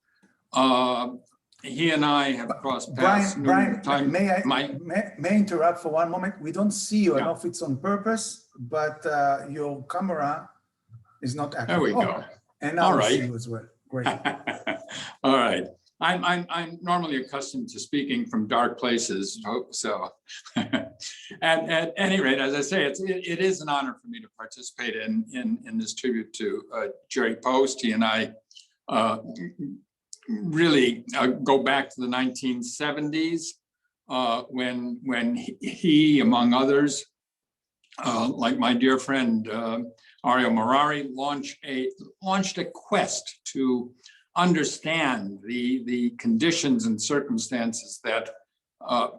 He and I have crossed paths. Brian, may I interrupt for one moment? We don't see you. I don't know if it's on purpose, but your camera is not active. There we go. And now I see you as well. Great. All right. I'm normally accustomed to speaking from dark places, so at any rate, as I say, it is an honor for me to participate in this tribute to Jerry Post. He and I really go back to the 1970s. when he, among others, like my dear friend Ariel Morari, launched a quest to understand the conditions and circumstances that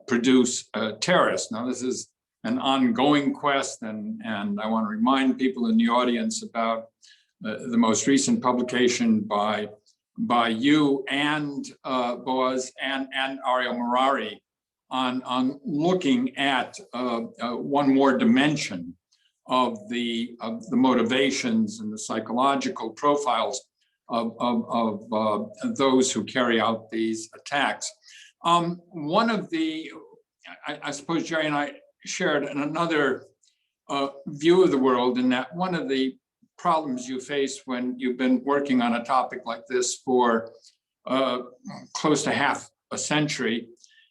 produce terrorists. Now, this is an ongoing quest, and I want to remind people in the audience about the most recent publication by you and Boaz and Ariel Morari on looking at one more dimension of the motivations and the psychological profiles of those who carry out these attacks. One of the, I suppose Jerry and I shared another view of the world, in that one of the problems you face when you've been working on a topic like this for close to half a century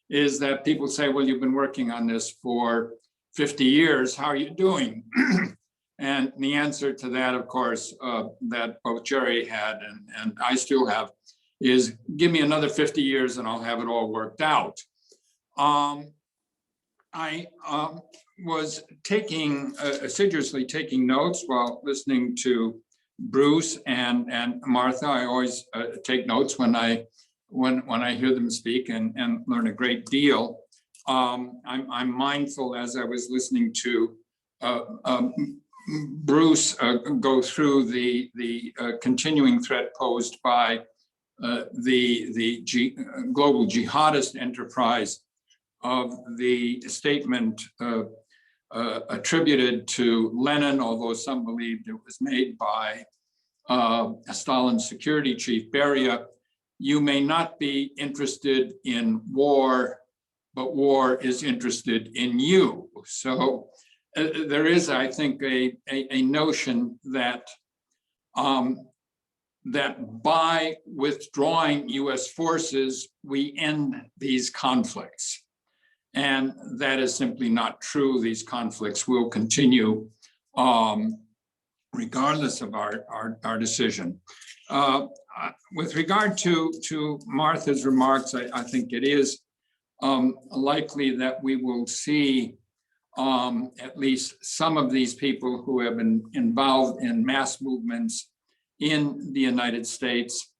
is that people say, well, you've been working on this for 50 years, how are you doing? And the answer to that, of course, that both Jerry had and I still have, is give me another 50 years and I'll have it all worked out. I was assiduously taking notes while listening to Bruce and Martha. I always take notes when I hear them speak and learn a great deal. I'm mindful as I was listening to Bruce go through the continuing threat posed by the global jihadist enterprise of the statement attributed to Lenin, although some believed it was made by Stalin's security chief, Beria. You may not be interested in war, but war is interested in you. So there is, I think, a notion that that by withdrawing US forces, we end these conflicts. And that is simply not true. These conflicts will continue regardless of our decision. With regard to Martha's remarks, I think it is likely that we will see at least some of these people who have been involved in mass movements in the United States,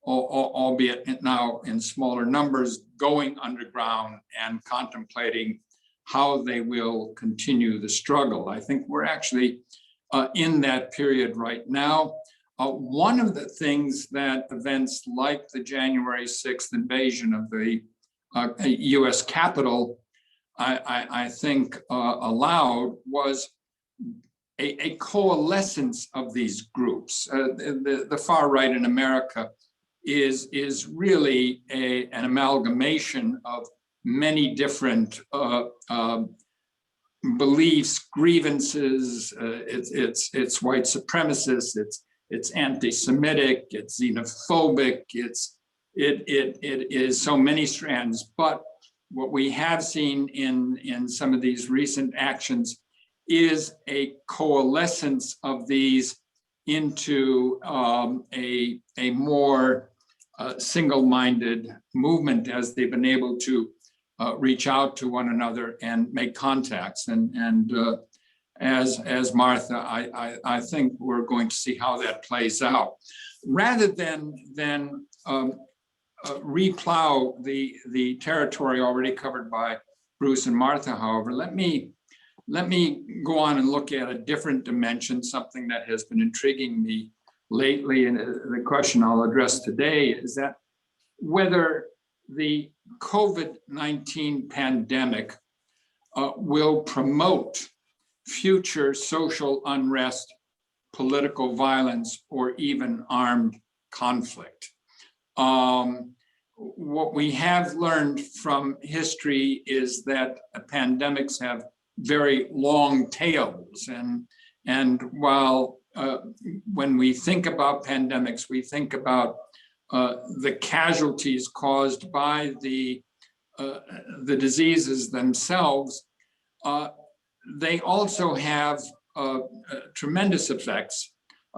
albeit now in smaller numbers, going underground and contemplating how they will continue the struggle. I think we're actually in that period right now. One of the things that events like the January 6th invasion of the US Capitol, I think allowed was a coalescence of these groups. The far right in America is really an amalgamation of many different beliefs, grievances. It's white supremacist, it's anti-Semitic, it's xenophobic, it is so many strands. But what we have seen in some of these recent actions is a coalescence of these into a more single-minded movement as they've been able to reach out to one another and make contacts. And as Martha, I think we're going to see how that plays out. Rather than replow the territory already covered by Bruce and Martha, however, let me go on and look at a different dimension, something that has been intriguing me lately. And the question I'll address today is that whether the COVID-19 pandemic will promote future social unrest, political violence, or even armed conflict. What we have learned from history is that pandemics have very long tails, and while when we think about pandemics, we think about the casualties caused by the diseases themselves. They also have tremendous effects,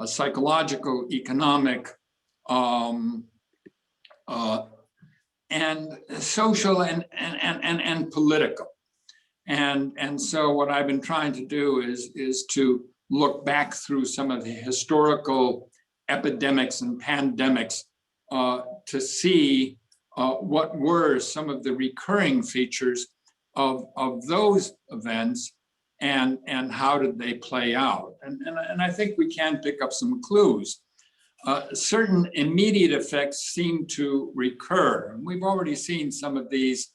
psychological, economic, social and political. And so what I've been trying to do is to look back through some of the historical epidemics and pandemics to see what were some of the recurring features of those events and how did they play out. And I think we can pick up some clues. Certain immediate effects seem to recur. And we've already seen some of these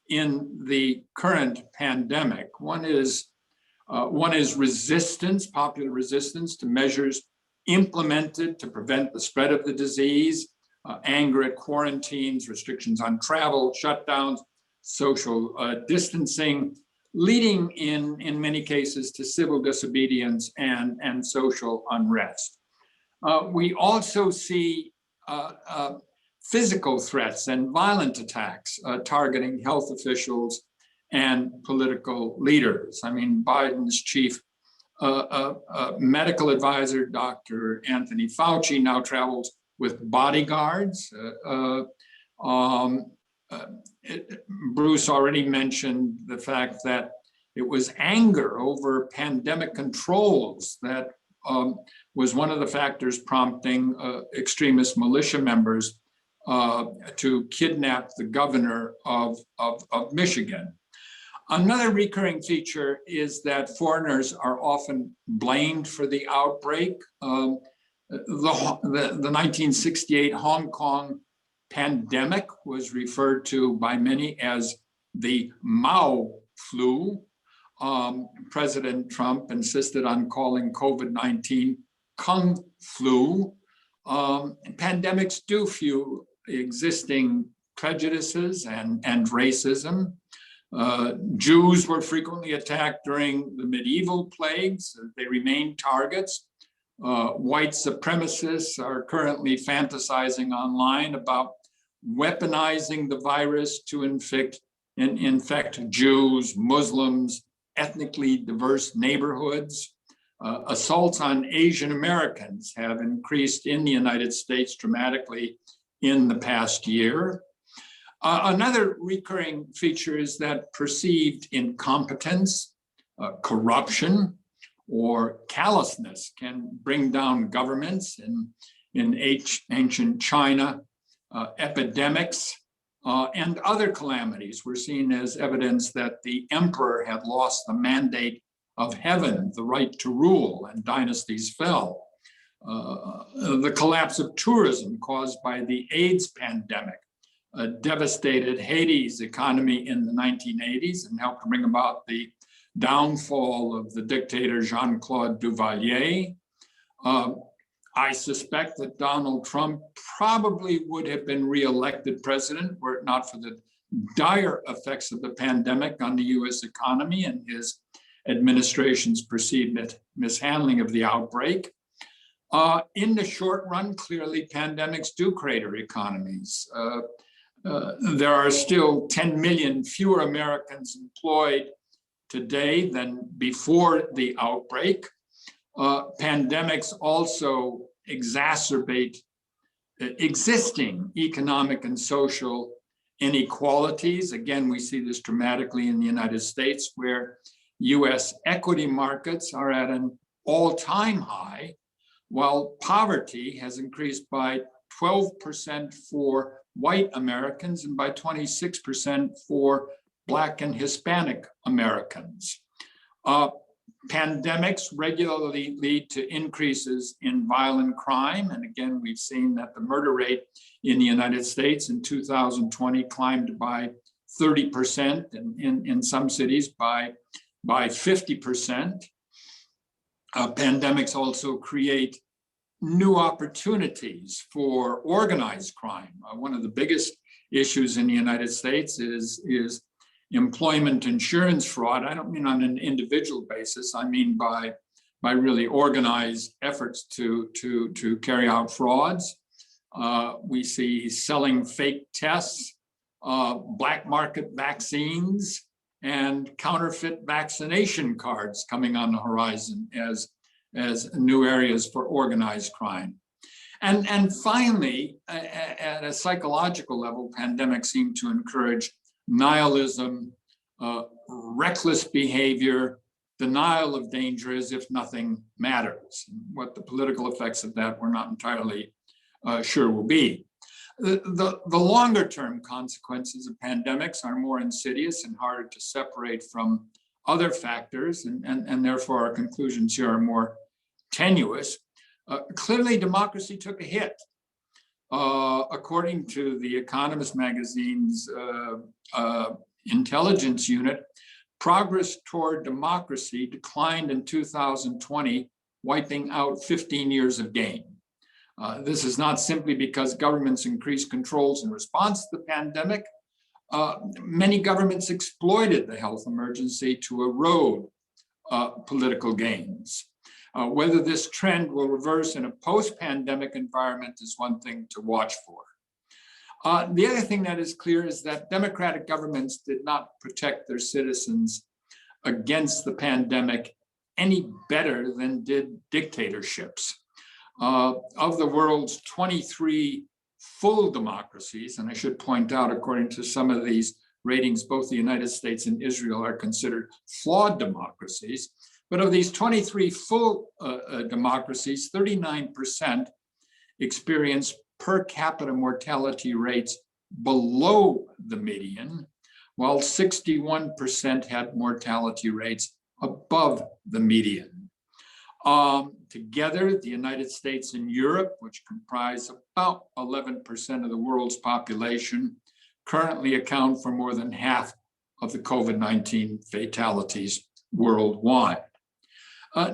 in the current pandemic. One is resistance, popular resistance to measures implemented to prevent the spread of the disease, anger at quarantines, restrictions on travel, shutdowns, social distancing, leading in many cases to civil disobedience and social unrest. We also see physical threats and violent attacks targeting health officials and political leaders. I mean, Biden's chief medical advisor, Dr. Anthony Fauci, now travels with bodyguards. Bruce already mentioned the fact that it was anger over pandemic controls that was one of the factors prompting extremist militia members to kidnap the governor of Michigan. Another recurring feature is that foreigners are often blamed for the outbreak. The 1968 Hong Kong pandemic was referred to by many as the Mao flu. President Trump insisted on calling COVID-19 Kung flu. Pandemics do fuel existing prejudices and racism. Jews were frequently attacked during the medieval plagues. They remain targets. White supremacists are currently fantasizing online about weaponizing the virus to infect Jews, Muslims, ethnically diverse neighborhoods. Assaults on Asian Americans have increased in the United States dramatically in the past year. Another recurring feature is that perceived incompetence, corruption, or callousness can bring down governments. In ancient China, epidemics and other calamities were seen as evidence that the emperor had lost the mandate of heaven, the right to rule, and dynasties fell. The collapse of tourism caused by the AIDS pandemic devastated Haiti's economy in the 1980s and helped bring about the downfall of the dictator Jean-Claude Duvalier. I suspect that Donald Trump probably would have been reelected president were it not for the dire effects of the pandemic on the US economy and his administration's perceived mishandling of the outbreak. In the short run, clearly pandemics do crater economies. There are still 10 million fewer Americans employed today than before the outbreak. Pandemics also exacerbate existing economic and social inequalities. Again, we see this dramatically in the United States, where US equity markets are at an all-time high, while poverty has increased by 12% for white Americans and by 26% for Black and Hispanic Americans. Pandemics regularly lead to increases in violent crime. And again, we've seen that the murder rate in the United States in 2020 climbed by 30%, and in some cities by 50%. Pandemics also create new opportunities for organized crime. One of the biggest issues in the United States is employment insurance fraud. I don't mean on an individual basis. I mean by really organized efforts to carry out frauds. We see selling fake tests, black market vaccines, and counterfeit vaccination cards coming on the horizon as new areas for organized crime. And finally, at a psychological level, pandemics seem to encourage nihilism, reckless behavior, denial of danger as if nothing matters. What the political effects of that we're not entirely sure will be. The longer term consequences of pandemics are more insidious and harder to separate from other factors, and therefore our conclusions here are more tenuous. Clearly, democracy took a hit. According to the Economist magazine's intelligence unit, progress toward democracy declined in 2020, wiping out 15 years of gain. This is not simply because governments increased controls in response to the pandemic. Many governments exploited the health emergency to erode political gains. Whether this trend will reverse in a post-pandemic environment is one thing to watch for. The other thing that is clear is that democratic governments did not protect their citizens against the pandemic any better than did dictatorships. Of the world's 23 full democracies, and I should point out, according to some of these ratings, both the United States and Israel are considered flawed democracies. But of these 23 full democracies, 39% experienced per capita mortality rates below the median, while 61% had mortality rates above the median. Together, the United States and Europe, which comprise about 11% of the world's population, currently account for more than half of the COVID-19 fatalities worldwide.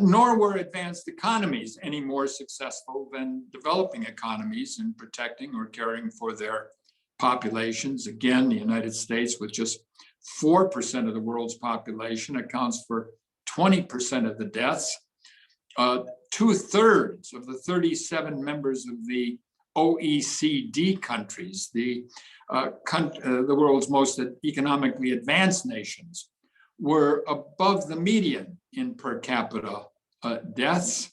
Nor were advanced economies any more successful than developing economies in protecting or caring for their populations. Again, the United States, with just 4% of the world's population, accounts for 20% of the deaths. 2/3 of the 37 members of the OECD countries, the world's most economically advanced nations, were above the median in per capita deaths.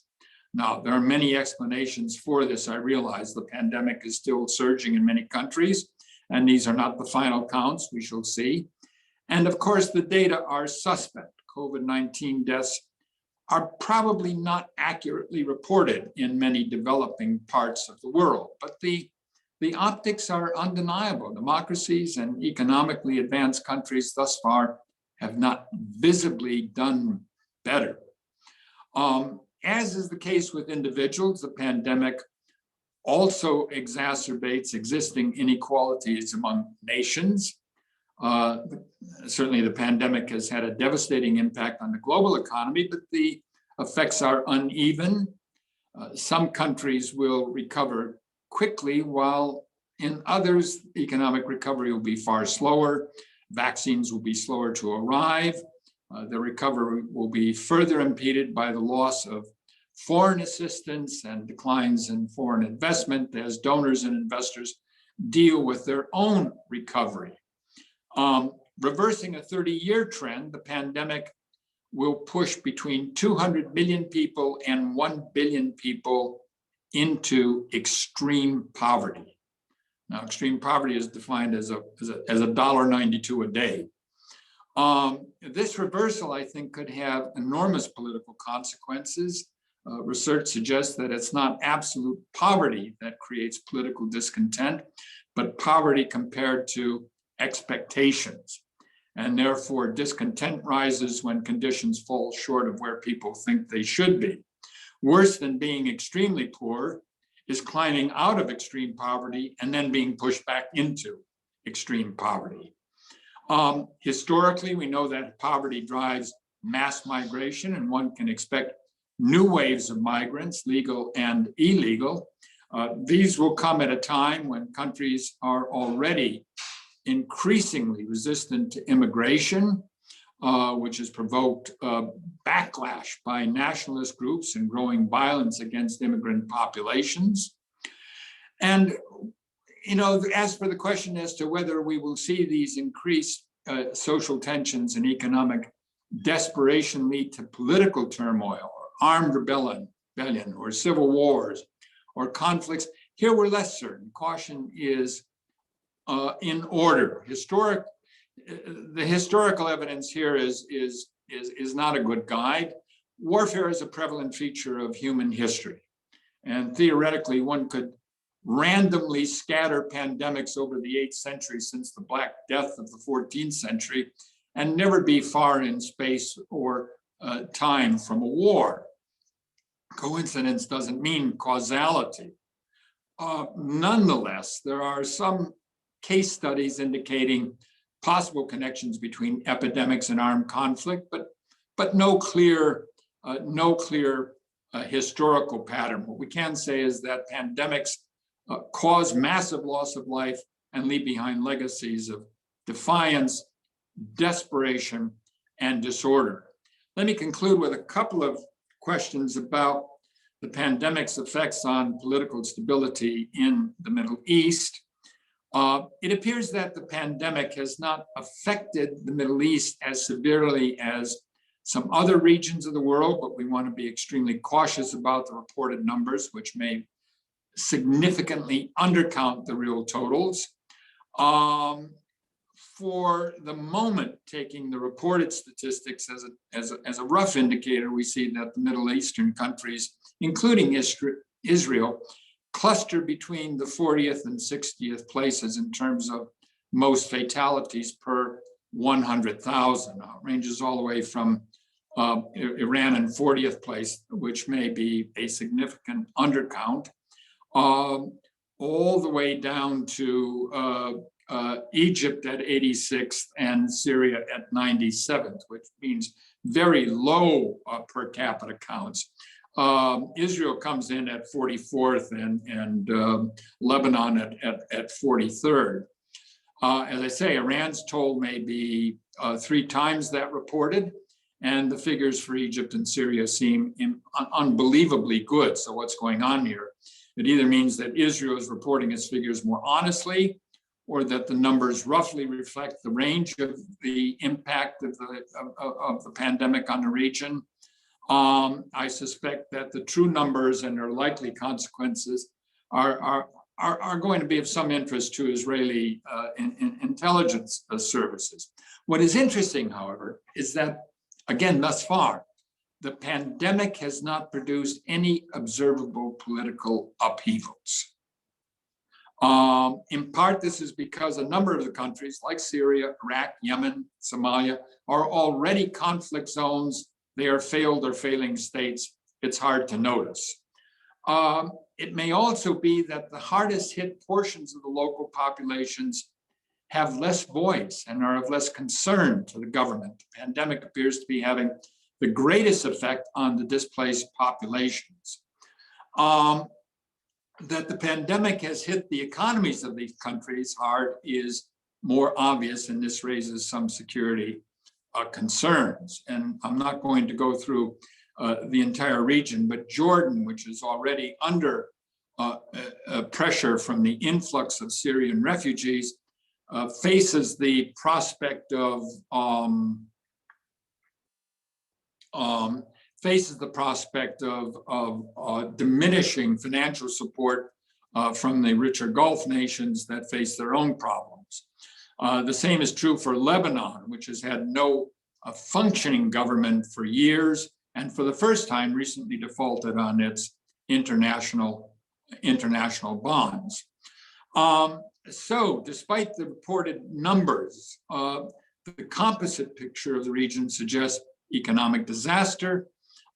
Now, there are many explanations for this. I realize the pandemic is still surging in many countries, and these are not the final counts, we shall see. And of course, the data are suspect. COVID-19 deaths are probably not accurately reported in many developing parts of the world, but the optics are undeniable. Democracies and economically advanced countries thus far have not visibly done better. As is the case with individuals, the pandemic also exacerbates existing inequalities among nations. Certainly the pandemic has had a devastating impact on the global economy, but the effects are uneven. Some countries will recover quickly, while in others, economic recovery will be far slower. Vaccines will be slower to arrive. The recovery will be further impeded by the loss of foreign assistance and declines in foreign investment as donors and investors deal with their own recovery. Reversing a 30-year trend, the pandemic will push between 200 million people and 1 billion people into extreme poverty. Now, extreme poverty is defined as $1.92 a day. This reversal, I think, could have enormous political consequences. Research suggests that it's not absolute poverty that creates political discontent, but poverty compared to expectations. And therefore, discontent rises when conditions fall short of where people think they should be. Worse than being extremely poor is climbing out of extreme poverty and then being pushed back into extreme poverty. Historically, we know that poverty drives mass migration, and one can expect new waves of migrants, legal and illegal. These will come at a time when countries are already increasingly resistant to immigration, which has provoked backlash by nationalist groups and growing violence against immigrant populations. And, you know, as for the question as to whether we will see these increased social tensions and economic desperation lead to political turmoil, or armed rebellion, or civil wars, or conflicts. Here we're less certain. Caution is in order. The historical evidence here is not a good guide. Warfare is a prevalent feature of human history. And theoretically, one could randomly scatter pandemics over the 8th century since the Black Death of the 14th century and never be far in space or time from a war. Coincidence doesn't mean causality. Nonetheless, there are some case studies indicating possible connections between epidemics and armed conflict, but no clear historical pattern. What we can say is that pandemics cause massive loss of life and leave behind legacies of defiance, desperation, and disorder. Let me conclude with a couple of questions about the pandemic's effects on political stability in the Middle East. It appears that the pandemic has not affected the Middle East as severely as some other regions of the world, but we want to be extremely cautious about the reported numbers, which may significantly undercount the real totals. For the moment, taking the reported statistics as a rough indicator, we see that the Middle Eastern countries, including Israel, cluster between the 40th and 60th places in terms of most fatalities per 100,000. It ranges all the way from Iran in 40th place, which may be a significant undercount, all the way down to Egypt at 86th and Syria at 97th, which means very low per capita counts. Israel comes in at 44th and Lebanon at 43rd. As I say, Iran's toll may be 3 times that reported, and the figures for Egypt and Syria seem unbelievably good. So what's going on here? It either means that Israel is reporting its figures more honestly, or that the numbers roughly reflect the range of the impact of the pandemic on the region. I suspect that the true numbers and their likely consequences are going to be of some interest to Israeli intelligence services. What is interesting, however, is that, again, thus far, the pandemic has not produced any observable political upheavals. In part, this is because a number of the countries like Syria, Iraq, Yemen, Somalia are already conflict zones. They are failed or failing states. It's hard to notice. It may also be that the hardest hit portions of the local populations have less voice and are of less concern to the government. The pandemic appears to be having the greatest effect on the displaced populations. That the pandemic has hit the economies of these countries hard is more obvious, and this raises some security concerns. And I'm not going to go through the entire region, but Jordan, which is already under pressure from the influx of Syrian refugees, faces the prospect of diminishing financial support from the richer Gulf nations that face their own problems. The same is true for Lebanon, which has had no functioning government for years, and for the first time recently defaulted on its international bonds. So despite the reported numbers, the composite picture of the region suggests economic disaster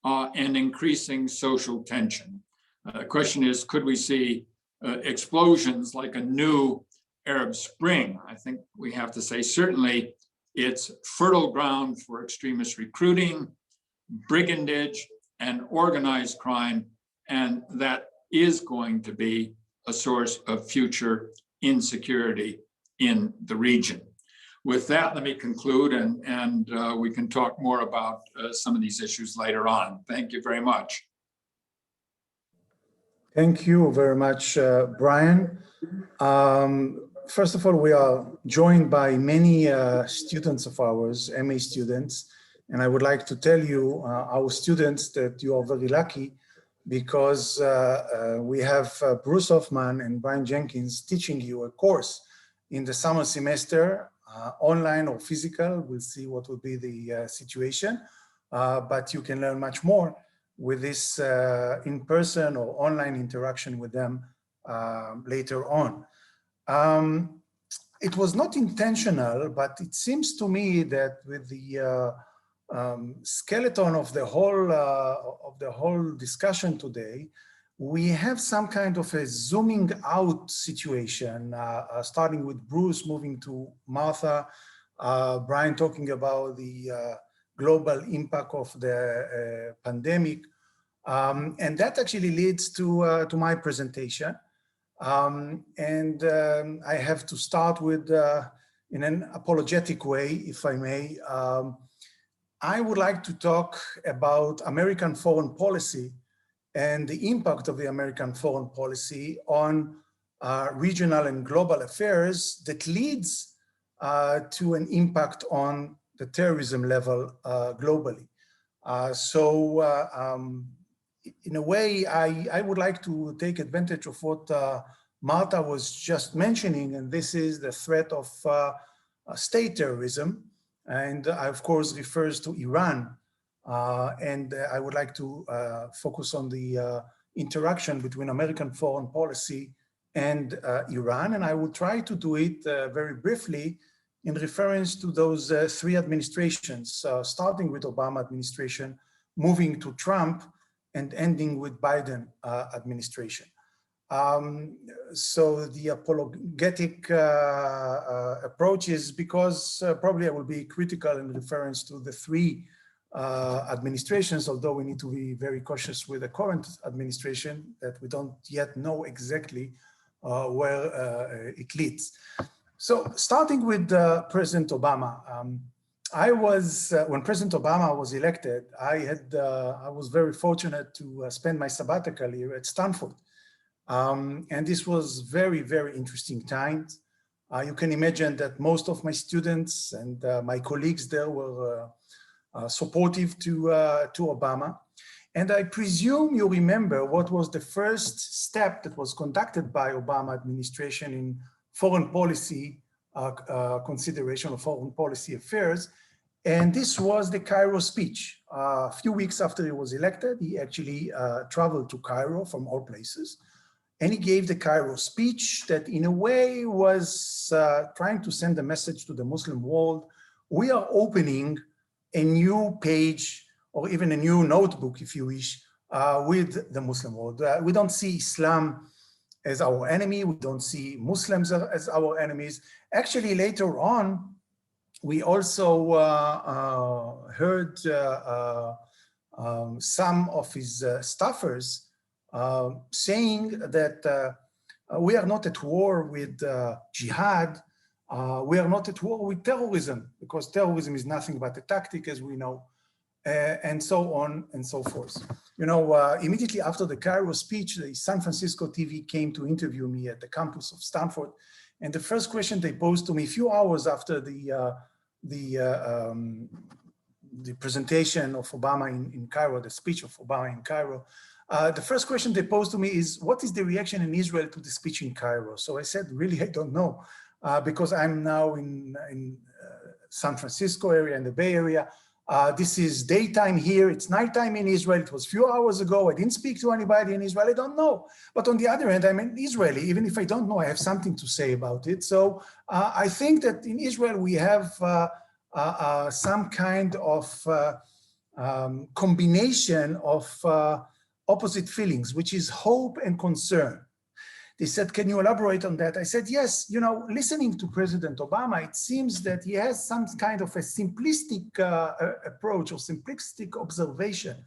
and increasing social tension. The question is, could we see explosions like a new Arab Spring? I think we have to say certainly it's fertile ground for extremist recruiting, brigandage, and organized crime, and that is going to be a source of future insecurity in the region. With that, let me conclude, and we can talk more about some of these issues later on. Thank you very much. Thank you very much, Brian. First of all, we are joined by many students of ours, MA students, and I would like to tell you, our students, that you are very lucky because we have Bruce Hoffman and Brian Jenkins teaching you a course in the summer semester, online or physical. We'll see what will be the situation, but you can learn much more with this in-person or online interaction with them later on. It was not intentional, but it seems to me that with the skeleton of the whole discussion today, we have some kind of a zooming out situation, starting with Bruce moving to Martha, Brian talking about the global impact of the pandemic, and that actually leads to my presentation. I have to start with, in an apologetic way, if I may. I would like to talk about American foreign policy and the impact of the American foreign policy on regional and global affairs that leads to an impact on the terrorism level globally. In a way, I would like to take advantage of what Martha was just mentioning, and this is the threat of state terrorism. And I, of course, refers to Iran. And I would like to focus on the interaction between American foreign policy and Iran. And I will try to do it very briefly in reference to those three administrations, starting with Obama administration, moving to Trump, and ending with Biden administration. So the apologetic approach is because probably I will be critical in reference to the three administrations, although we need to be very cautious with the current administration that we don't yet know exactly where it leads. So starting with President Obama, when President Obama was elected, I was very fortunate to spend my sabbatical year at Stanford. And this was very, very interesting times. You can imagine that most of my students and my colleagues there were supportive to Obama. And I presume you remember what was the first step that was conducted by Obama administration in foreign policy consideration of foreign policy affairs. And this was the Cairo speech. A few weeks after he was elected, he actually traveled to Cairo from all places. And he gave the Cairo speech that in a way was trying to send a message to the Muslim world. We are opening a new page or even a new notebook, if you wish, with the Muslim world. We don't see Islam as our enemy. We don't see Muslims as our enemies. Actually, later on, we also heard some of his staffers saying that we are not at war with jihad, we are not at war with terrorism, because terrorism is nothing but a tactic, as we know, and so on and so forth. You know, immediately after the Cairo speech, the San Francisco TV came to interview me at the campus of Stanford, and the first question they posed to me a few hours after the presentation of Obama in Cairo, the speech of Obama in Cairo, the first question they posed to me is, what is the reaction in Israel to the speech in Cairo? So I said, really, I don't know, because I'm now in San Francisco area, in the Bay Area. This is daytime here, it's nighttime in Israel. It was a few hours ago. I didn't speak to anybody in Israel, I don't know. But on the other hand, I'm an Israeli. Even if I don't know, I have something to say about it. So I think that in Israel, we have some kind of combination of opposite feelings, which is hope and concern. They said, can you elaborate on that? I said, yes, you know, listening to President Obama, it seems that he has some kind of a simplistic approach or simplistic observation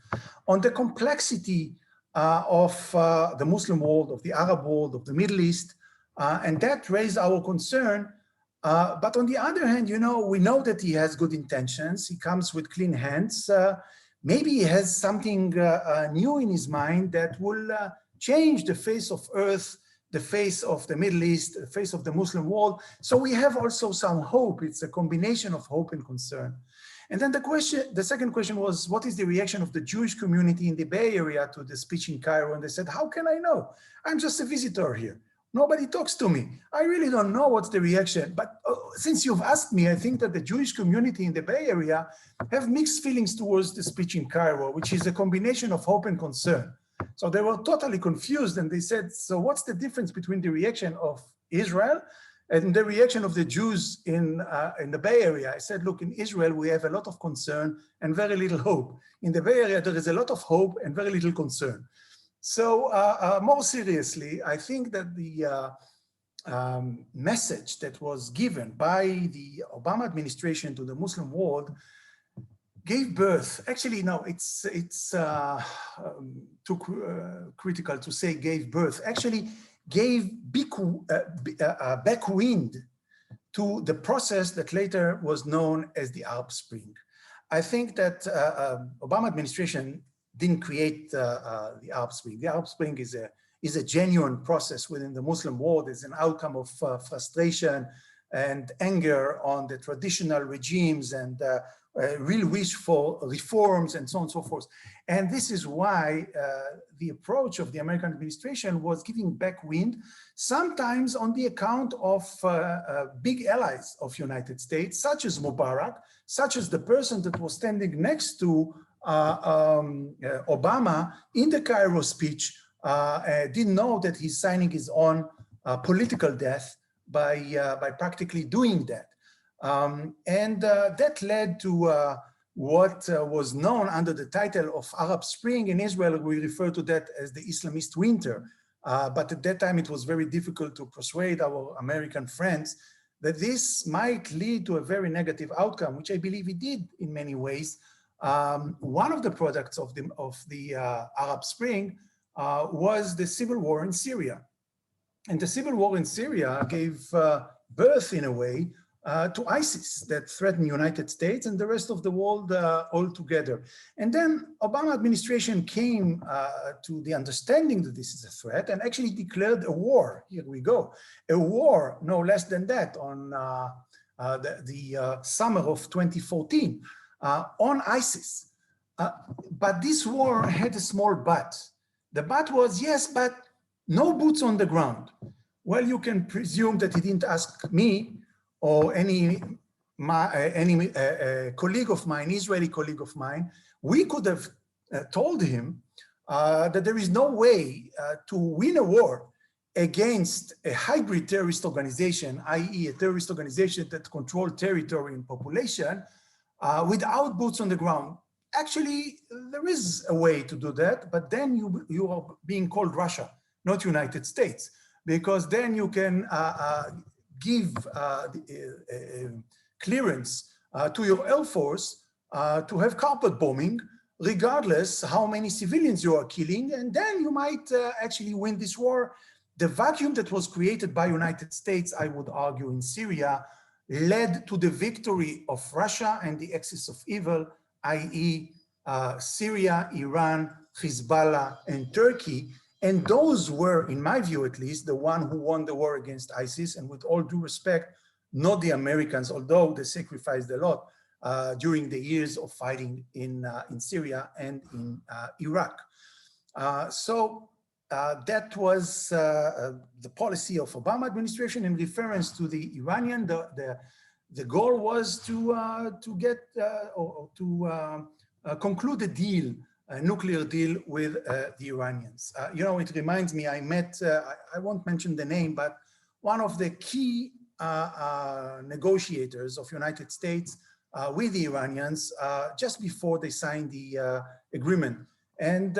on the complexity of the Muslim world, of the Arab world, of the Middle East, and that raised our concern. But on the other hand, you know, we know that he has good intentions. He comes with clean hands. Maybe he has something new in his mind that will change the face of Earth, the face of the Middle East, the face of the Muslim world. So we have also some hope. It's a combination of hope and concern. And then the second question was, what is the reaction of the Jewish community in the Bay Area to the speech in Cairo? And they said, how can I know? I'm just a visitor here. Nobody talks to me. I really don't know what's the reaction. But since you've asked me, I think that the Jewish community in the Bay Area have mixed feelings towards the speech in Cairo, which is a combination of hope and concern. So they were totally confused, and they said, so what's the difference between the reaction of Israel and the reaction of the Jews in the Bay Area? I said, look, in Israel, we have a lot of concern and very little hope. In the Bay Area, there is a lot of hope and very little concern. So more seriously, I think that the message that was given by the Obama administration to the Muslim world gave birth, actually, no, it's too critical to say gave birth, actually gave backwind to the process that later was known as the Arab Spring. I think that Obama administration didn't create the Arab Spring. The Arab Spring is a genuine process within the Muslim world. It's an outcome of frustration and anger on the traditional regimes and real wish for reforms and so on and so forth. And this is why the approach of the American administration was giving backwind, sometimes on the account of big allies of United States, such as Mubarak, such as the person that was standing next to Obama in the Cairo speech, didn't know that he's signing his own political death by practically doing that. That led to what was known under the title of Arab Spring. In Israel, we refer to that as the Islamist winter. But at that time, it was very difficult to persuade our American friends that this might lead to a very negative outcome, which I believe it did in many ways. One of the products of the Arab Spring was the civil war in Syria. And the civil war in Syria gave birth, in a way, to ISIS that threatened the United States and the rest of the world altogether. And then Obama administration came to the understanding that this is a threat and actually declared a war. Here we go. A war, no less than that, on the summer of 2014 on ISIS. But this war had a small but. The but was, yes, but no boots on the ground. Well, you can presume that he didn't ask me or any colleague of mine, Israeli colleague of mine. We could have told him that there is no way to win a war against a hybrid terrorist organization, i.e. a terrorist organization that controls territory and population without boots on the ground. Actually, there is a way to do that, but then you are being called Russia, not United States, because then you can give clearance to your Air Force to have carpet bombing, regardless how many civilians you are killing, and then you might actually win this war. The vacuum that was created by United States, I would argue, in Syria, led to the victory of Russia and the axis of evil, i.e. Syria, Iran, Hezbollah, and Turkey. And those were, in my view at least, the one who won the war against ISIS, and with all due respect, not the Americans, although they sacrificed a lot during the years of fighting in Syria and in Iraq. So that was the policy of Obama administration in reference to the Iranian. The goal was to get or to conclude a deal, a nuclear deal with the Iranians. You know, it reminds me, I met, I won't mention the name, but one of the key negotiators of United States with the Iranians just before they signed the agreement. And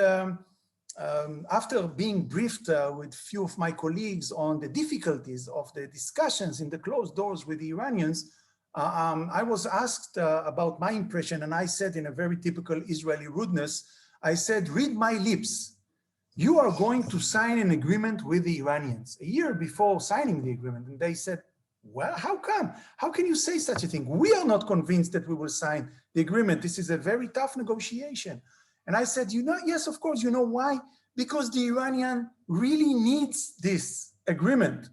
after being briefed with few of my colleagues on the difficulties of the discussions in the closed doors with the Iranians, I was asked about my impression, and I said in a very typical Israeli rudeness, I said, read my lips. You are going to sign an agreement with the Iranians a year before signing the agreement. And they said, well, how come? How can you say such a thing? We are not convinced that we will sign the agreement. This is a very tough negotiation. And I said, you know, yes, of course, you know why? Because the Iranian really needs this agreement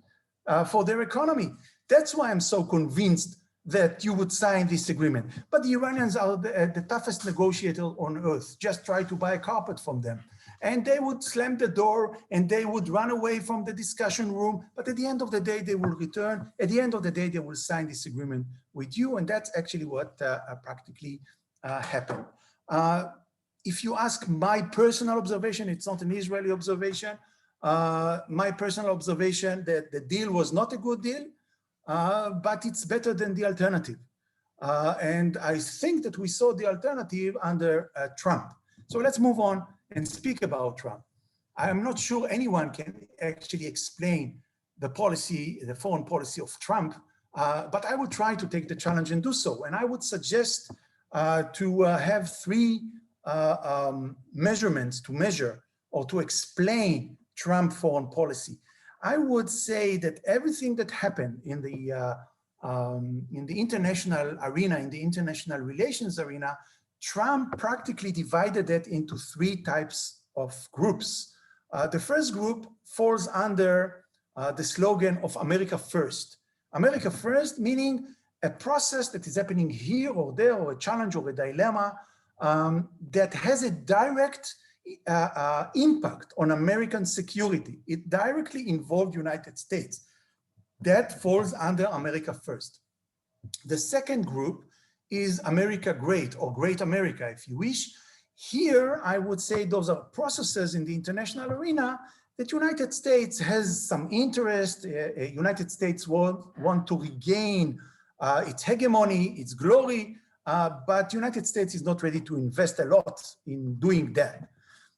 for their economy. That's why I'm so convinced that you would sign this agreement. But the Iranians are the toughest negotiator on earth. Just try to buy a carpet from them. And they would slam the door and they would run away from the discussion room. But at the end of the day, they will return. At the end of the day, they will sign this agreement with you. And that's actually what practically happened. If you ask my personal observation, it's not an Israeli observation. My personal observation that the deal was not a good deal, but it's better than the alternative. And I think that we saw the alternative under Trump. So let's move on and speak about Trump. I'm not sure anyone can actually explain the policy, the foreign policy of Trump, but I would try to take the challenge and do so. And I would suggest to have three measurements to measure or to explain Trump foreign policy. I would say that everything that happened in the international arena, in the international relations arena, Trump practically divided it into three types of groups. The first group falls under the slogan of America First. America First meaning a process that is happening here or there, or a challenge or a dilemma that has a direct impact on American security. It directly involved the United States. That falls under America First. The second group is America Great, or Great America, if you wish. Here, I would say those are processes in the international arena that United States has some interest. United States want to regain its hegemony, its glory, but United States is not ready to invest a lot in doing that.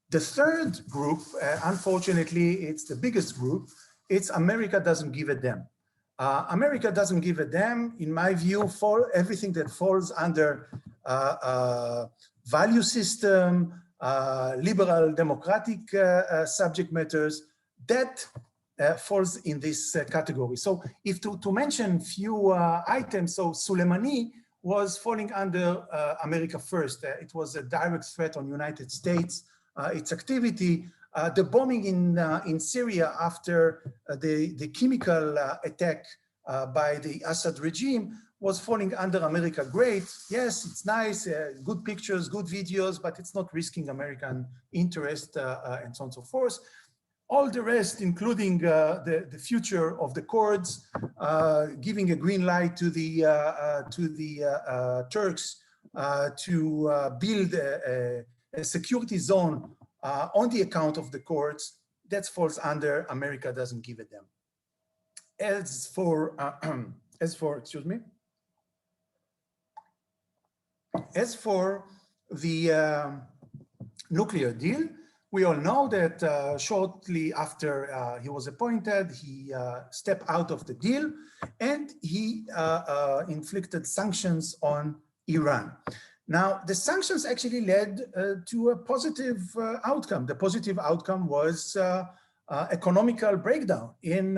The third group, unfortunately, it's the biggest group, it's America doesn't give a damn. America doesn't give a damn, in my view, for everything that falls under value system, liberal democratic subject matters, that falls in this category. So if to mention few items, so Soleimani was falling under America First. It was a direct threat on United States, its activity. The bombing in Syria after the chemical attack by the Assad regime was falling under America Great. Yes, it's nice, good pictures, good videos, but it's not risking American interest and so on and so forth. All the rest, including the future of the Kurds, giving a green light to the Turks to build a security zone on the account of the Kurds, that falls under America doesn't give a damn. As for the nuclear deal, we all know that shortly after he was appointed, he stepped out of the deal and he inflicted sanctions on Iran. Now, the sanctions actually led to a positive outcome. The positive outcome was economical breakdown in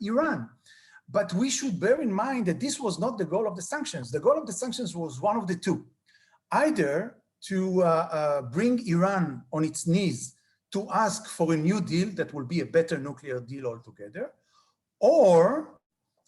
Iran. But we should bear in mind that this was not the goal of the sanctions. The goal of the sanctions was one of the two. Either to bring Iran on its knees to ask for a new deal that will be a better nuclear deal altogether, or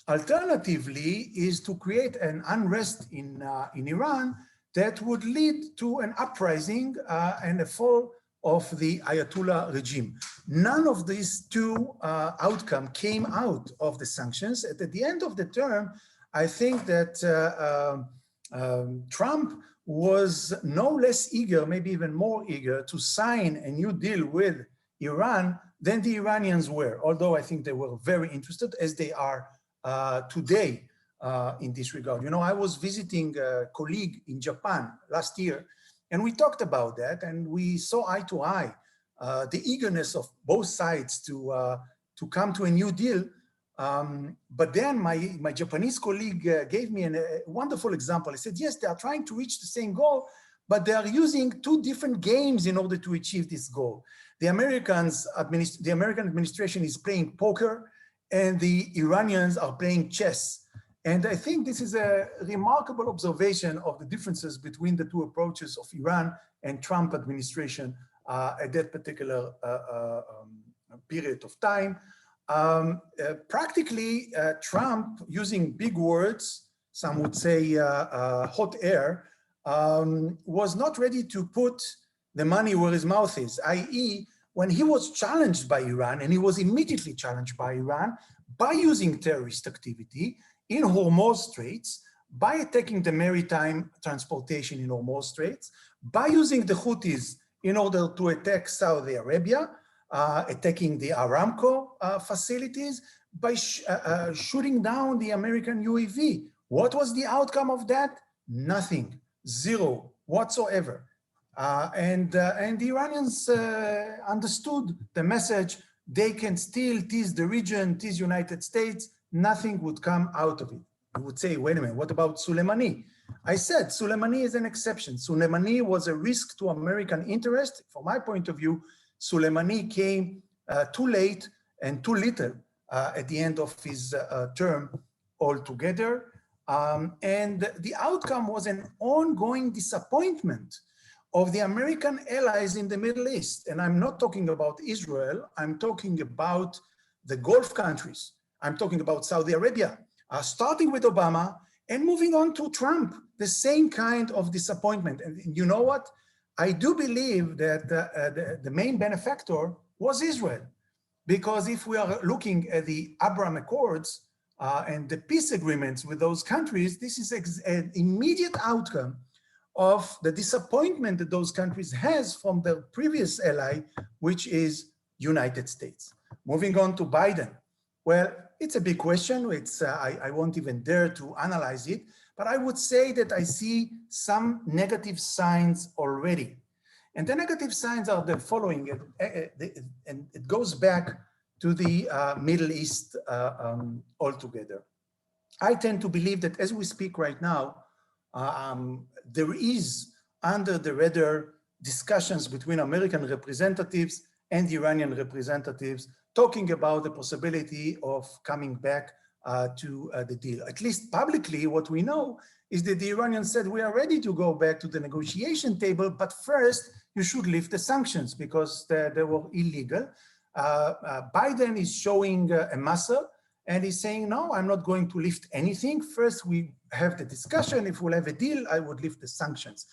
alternatively is to create an unrest in Iran that would lead to an uprising and a fall of the Ayatollah regime. None of these two outcomes came out of the sanctions. At the end of the term, I think that Trump was no less eager, maybe even more eager, to sign a new deal with Iran than the Iranians were, although I think they were very interested, as they are today in this regard. You know, I was visiting a colleague in Japan last year, and we talked about that, and we saw eye to eye the eagerness of both sides to come to a new deal. But then my Japanese colleague gave me a wonderful example. He said, yes, they are trying to reach the same goal, but they are using two different games in order to achieve this goal. The American administration is playing poker, and the Iranians are playing chess. And I think this is a remarkable observation of the differences between the two approaches of Iran and Trump administration at that particular period of time. Practically, Trump, using big words, some would say hot air, was not ready to put the money where his mouth is, i.e. when he was challenged by Iran, and he was immediately challenged by Iran by using terrorist activity in Hormuz Straits, by attacking the maritime transportation in Hormuz Straits, by using the Houthis in order to attack Saudi Arabia, attacking the Aramco facilities, by shooting down the American UAV. What was the outcome of that? Nothing, zero whatsoever. And the Iranians understood the message. They can still tease the region, tease United States, nothing would come out of it. You would say, wait a minute, what about Soleimani? I said, Soleimani is an exception. Soleimani was a risk to American interest. From my point of view, Soleimani came too late and too little at the end of his term altogether. And the outcome was an ongoing disappointment of the American allies in the Middle East. And I'm not talking about Israel, I'm talking about the Gulf countries. I'm talking about Saudi Arabia, starting with Obama and moving on to Trump, the same kind of disappointment. And you know what? I do believe that the main benefactor was Israel, because if we are looking at the Abraham Accords and the peace agreements with those countries, this is an immediate outcome of the disappointment that those countries has from their previous ally, which is United States. Moving on to Biden. Well, it's a big question. I won't even dare to analyze it, but I would say that I see some negative signs already. And the negative signs are the following, and it goes back to the Middle East altogether. I tend to believe that as we speak right now, there is under the radar discussions between American representatives and Iranian representatives talking about the possibility of coming back to the deal. At least publicly, what we know is that the Iranians said, we are ready to go back to the negotiation table, but first you should lift the sanctions because they were illegal. Biden is showing a muscle and he's saying, no, I'm not going to lift anything. First, we have the discussion. If we'll have a deal, I would lift the sanctions.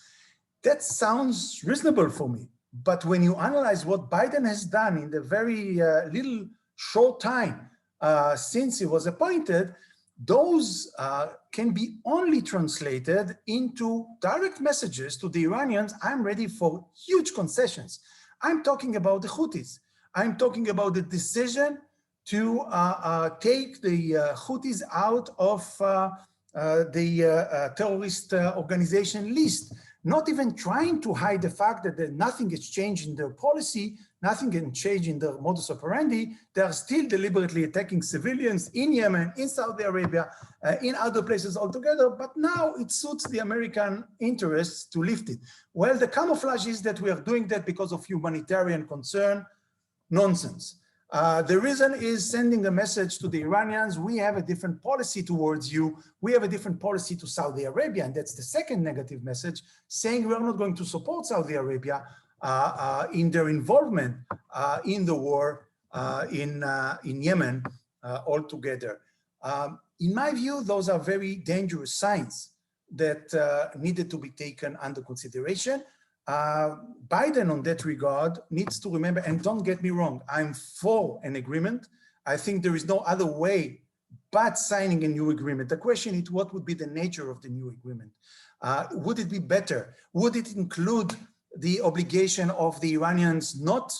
That sounds reasonable for me. But when you analyze what Biden has done in the very little short time since he was appointed, those can be only translated into direct messages to the Iranians. I'm ready for huge concessions. I'm talking about the Houthis. I'm talking about the decision to take the Houthis out of the terrorist organization list, not even trying to hide the fact that nothing has changed in their policy, nothing has changed in their modus operandi. They are still deliberately attacking civilians in Yemen, in Saudi Arabia, in other places altogether, but now it suits the American interests to lift it. Well, the camouflage is that we are doing that because of humanitarian concern. Nonsense. The reason is sending a message to the Iranians, we have a different policy towards you, we have a different policy to Saudi Arabia, and that's the second negative message, saying we are not going to support Saudi Arabia in their involvement in the war in Yemen altogether. In my view, those are very dangerous signs that needed to be taken under consideration. Biden on that regard needs to remember, and don't get me wrong, I'm for an agreement. I think there is no other way but signing a new agreement. The question is, what would be the nature of the new agreement? Would it be better? Would it include the obligation of the Iranians not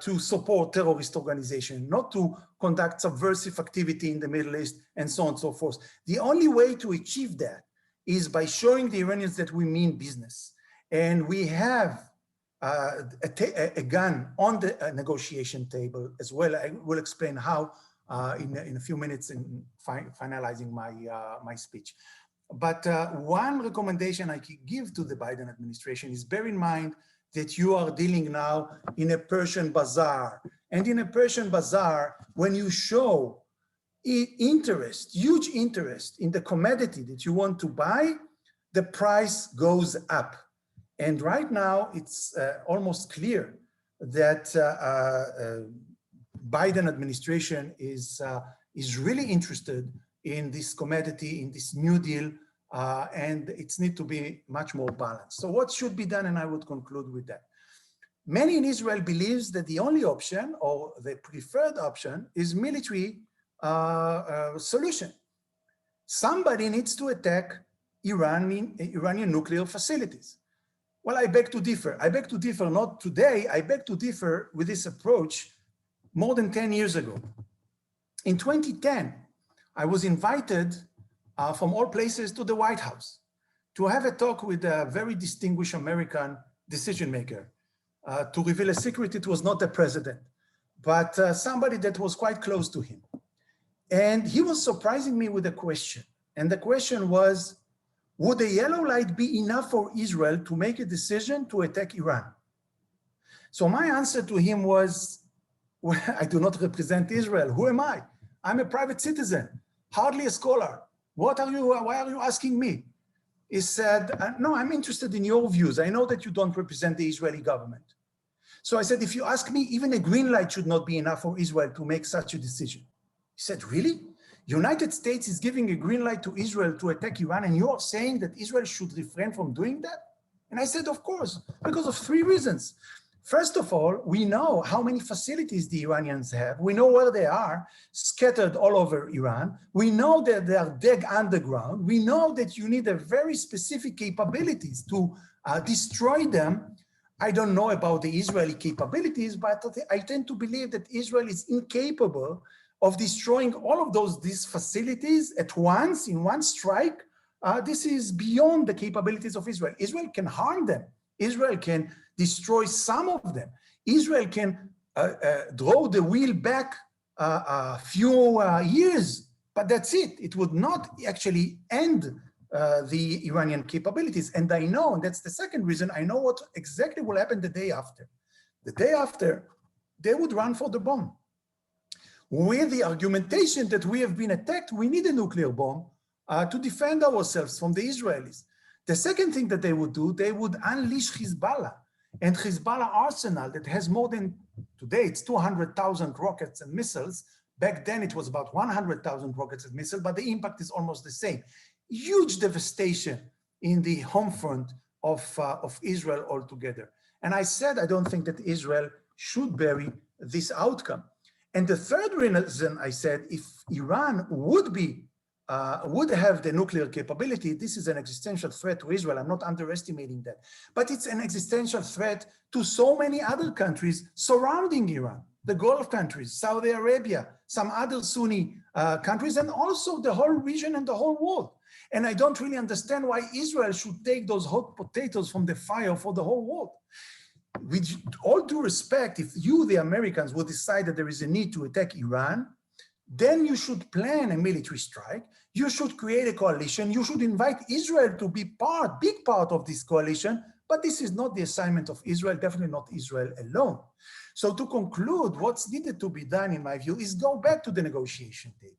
to support terrorist organization, not to conduct subversive activity in the Middle East, and so on and so forth? The only way to achieve that is by showing the Iranians that we mean business. And we have a gun on the negotiation table as well. I will explain how in a few minutes in finalizing my speech. But one recommendation I can give to the Biden administration is bear in mind that you are dealing now in a Persian bazaar. And in a Persian bazaar, when you show interest, huge interest in the commodity that you want to buy, the price goes up. And right now, it's almost clear that Biden administration is really interested in this commodity, in this New Deal, and it's need to be much more balanced. So what should be done, and I would conclude with that. Many in Israel believes that the only option or the preferred option is military solution. Somebody needs to attack Iranian nuclear facilities. Well, I beg to differ. I beg to differ not today, I beg to differ with this approach more than 10 years ago. In 2010, I was invited from all places to the White House to have a talk with a very distinguished American decision maker. To reveal a secret, it was not the president, but somebody that was quite close to him. And he was surprising me with a question. And the question was, would the yellow light be enough for Israel to make a decision to attack Iran? So my answer to him was, well, I do not represent Israel. Who am I? I'm a private citizen, hardly a scholar. Why are you asking me? He said, no, I'm interested in your views. I know that you don't represent the Israeli government. So I said, if you ask me, even a green light should not be enough for Israel to make such a decision. He said, really? United States is giving a green light to Israel to attack Iran, and you are saying that Israel should refrain from doing that? And I said, of course, because of three reasons. First of all, we know how many facilities the Iranians have. We know where they are, scattered all over Iran. We know that they are dug underground. We know that you need a very specific capabilities to destroy them. I don't know about the Israeli capabilities, but I tend to believe that Israel is incapable of destroying all of these facilities at once, in one strike. This is beyond the capabilities of Israel. Israel can harm them. Israel can destroy some of them. Israel can draw the wheel back a few years, but that's it. It would not actually end the Iranian capabilities. And I know, and that's the second reason, I know what exactly will happen the day after. The day after, they would run for the bomb. With the argumentation that we have been attacked, we need a nuclear bomb to defend ourselves from the Israelis. The second thing that they would do, they would unleash Hezbollah, and Hezbollah arsenal that has more than, today it's 200,000 rockets and missiles. Back then it was about 100,000 rockets and missiles, but the impact is almost the same. Huge devastation in the home front of Israel altogether. And I said, I don't think that Israel should bury this outcome. And the third reason I said, if Iran would have the nuclear capability, this is an existential threat to Israel. I'm not underestimating that. But it's an existential threat to so many other countries surrounding Iran, the Gulf countries, Saudi Arabia, some other Sunni countries, and also the whole region and the whole world. And I don't really understand why Israel should take those hot potatoes from the fire for the whole world. With all due respect, if you, the Americans, would decide that there is a need to attack Iran, then you should plan a military strike. You should create a coalition. You should invite Israel to be big part of this coalition. But this is not the assignment of Israel, definitely not Israel alone. So to conclude, what's needed to be done, in my view, is go back to the negotiation table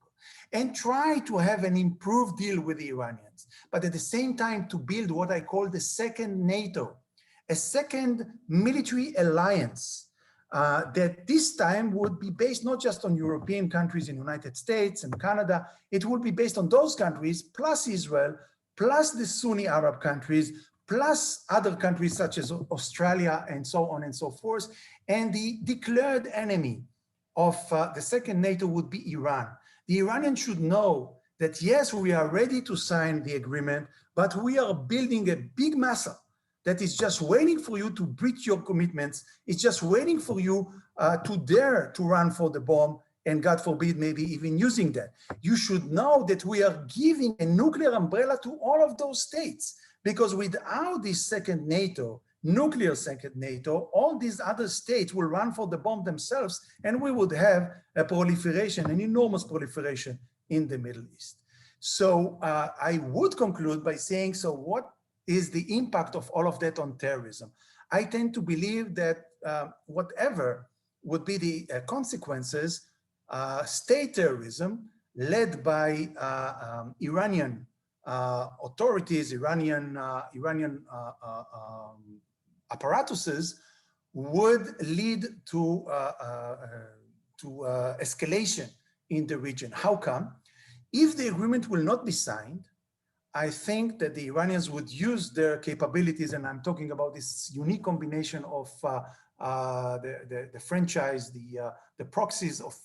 and try to have an improved deal with the Iranians, but at the same time to build what I call the second NATO, a second military alliance that this time would be based not just on European countries in the United States and Canada, it would be based on those countries plus Israel, plus the Sunni Arab countries, plus other countries such as Australia and so on and so forth. And the declared enemy of the second NATO would be Iran. The Iranians should know that yes, we are ready to sign the agreement, but we are building a big muscle that is just waiting for you to breach your commitments. It's just waiting for you to dare to run for the bomb, and God forbid, maybe even using that. You should know that we are giving a nuclear umbrella to all of those states, because without this second NATO, nuclear second NATO, all these other states will run for the bomb themselves, and we would have a proliferation, an enormous proliferation in the Middle East. So I would conclude by saying, so what is the impact of all of that on terrorism? I tend to believe that whatever would be the consequences, state terrorism led by Iranian authorities, Iranian apparatuses would lead to escalation in the region. How come? If the agreement will not be signed, I think that the Iranians would use their capabilities, and I'm talking about this unique combination of the franchise, the proxies of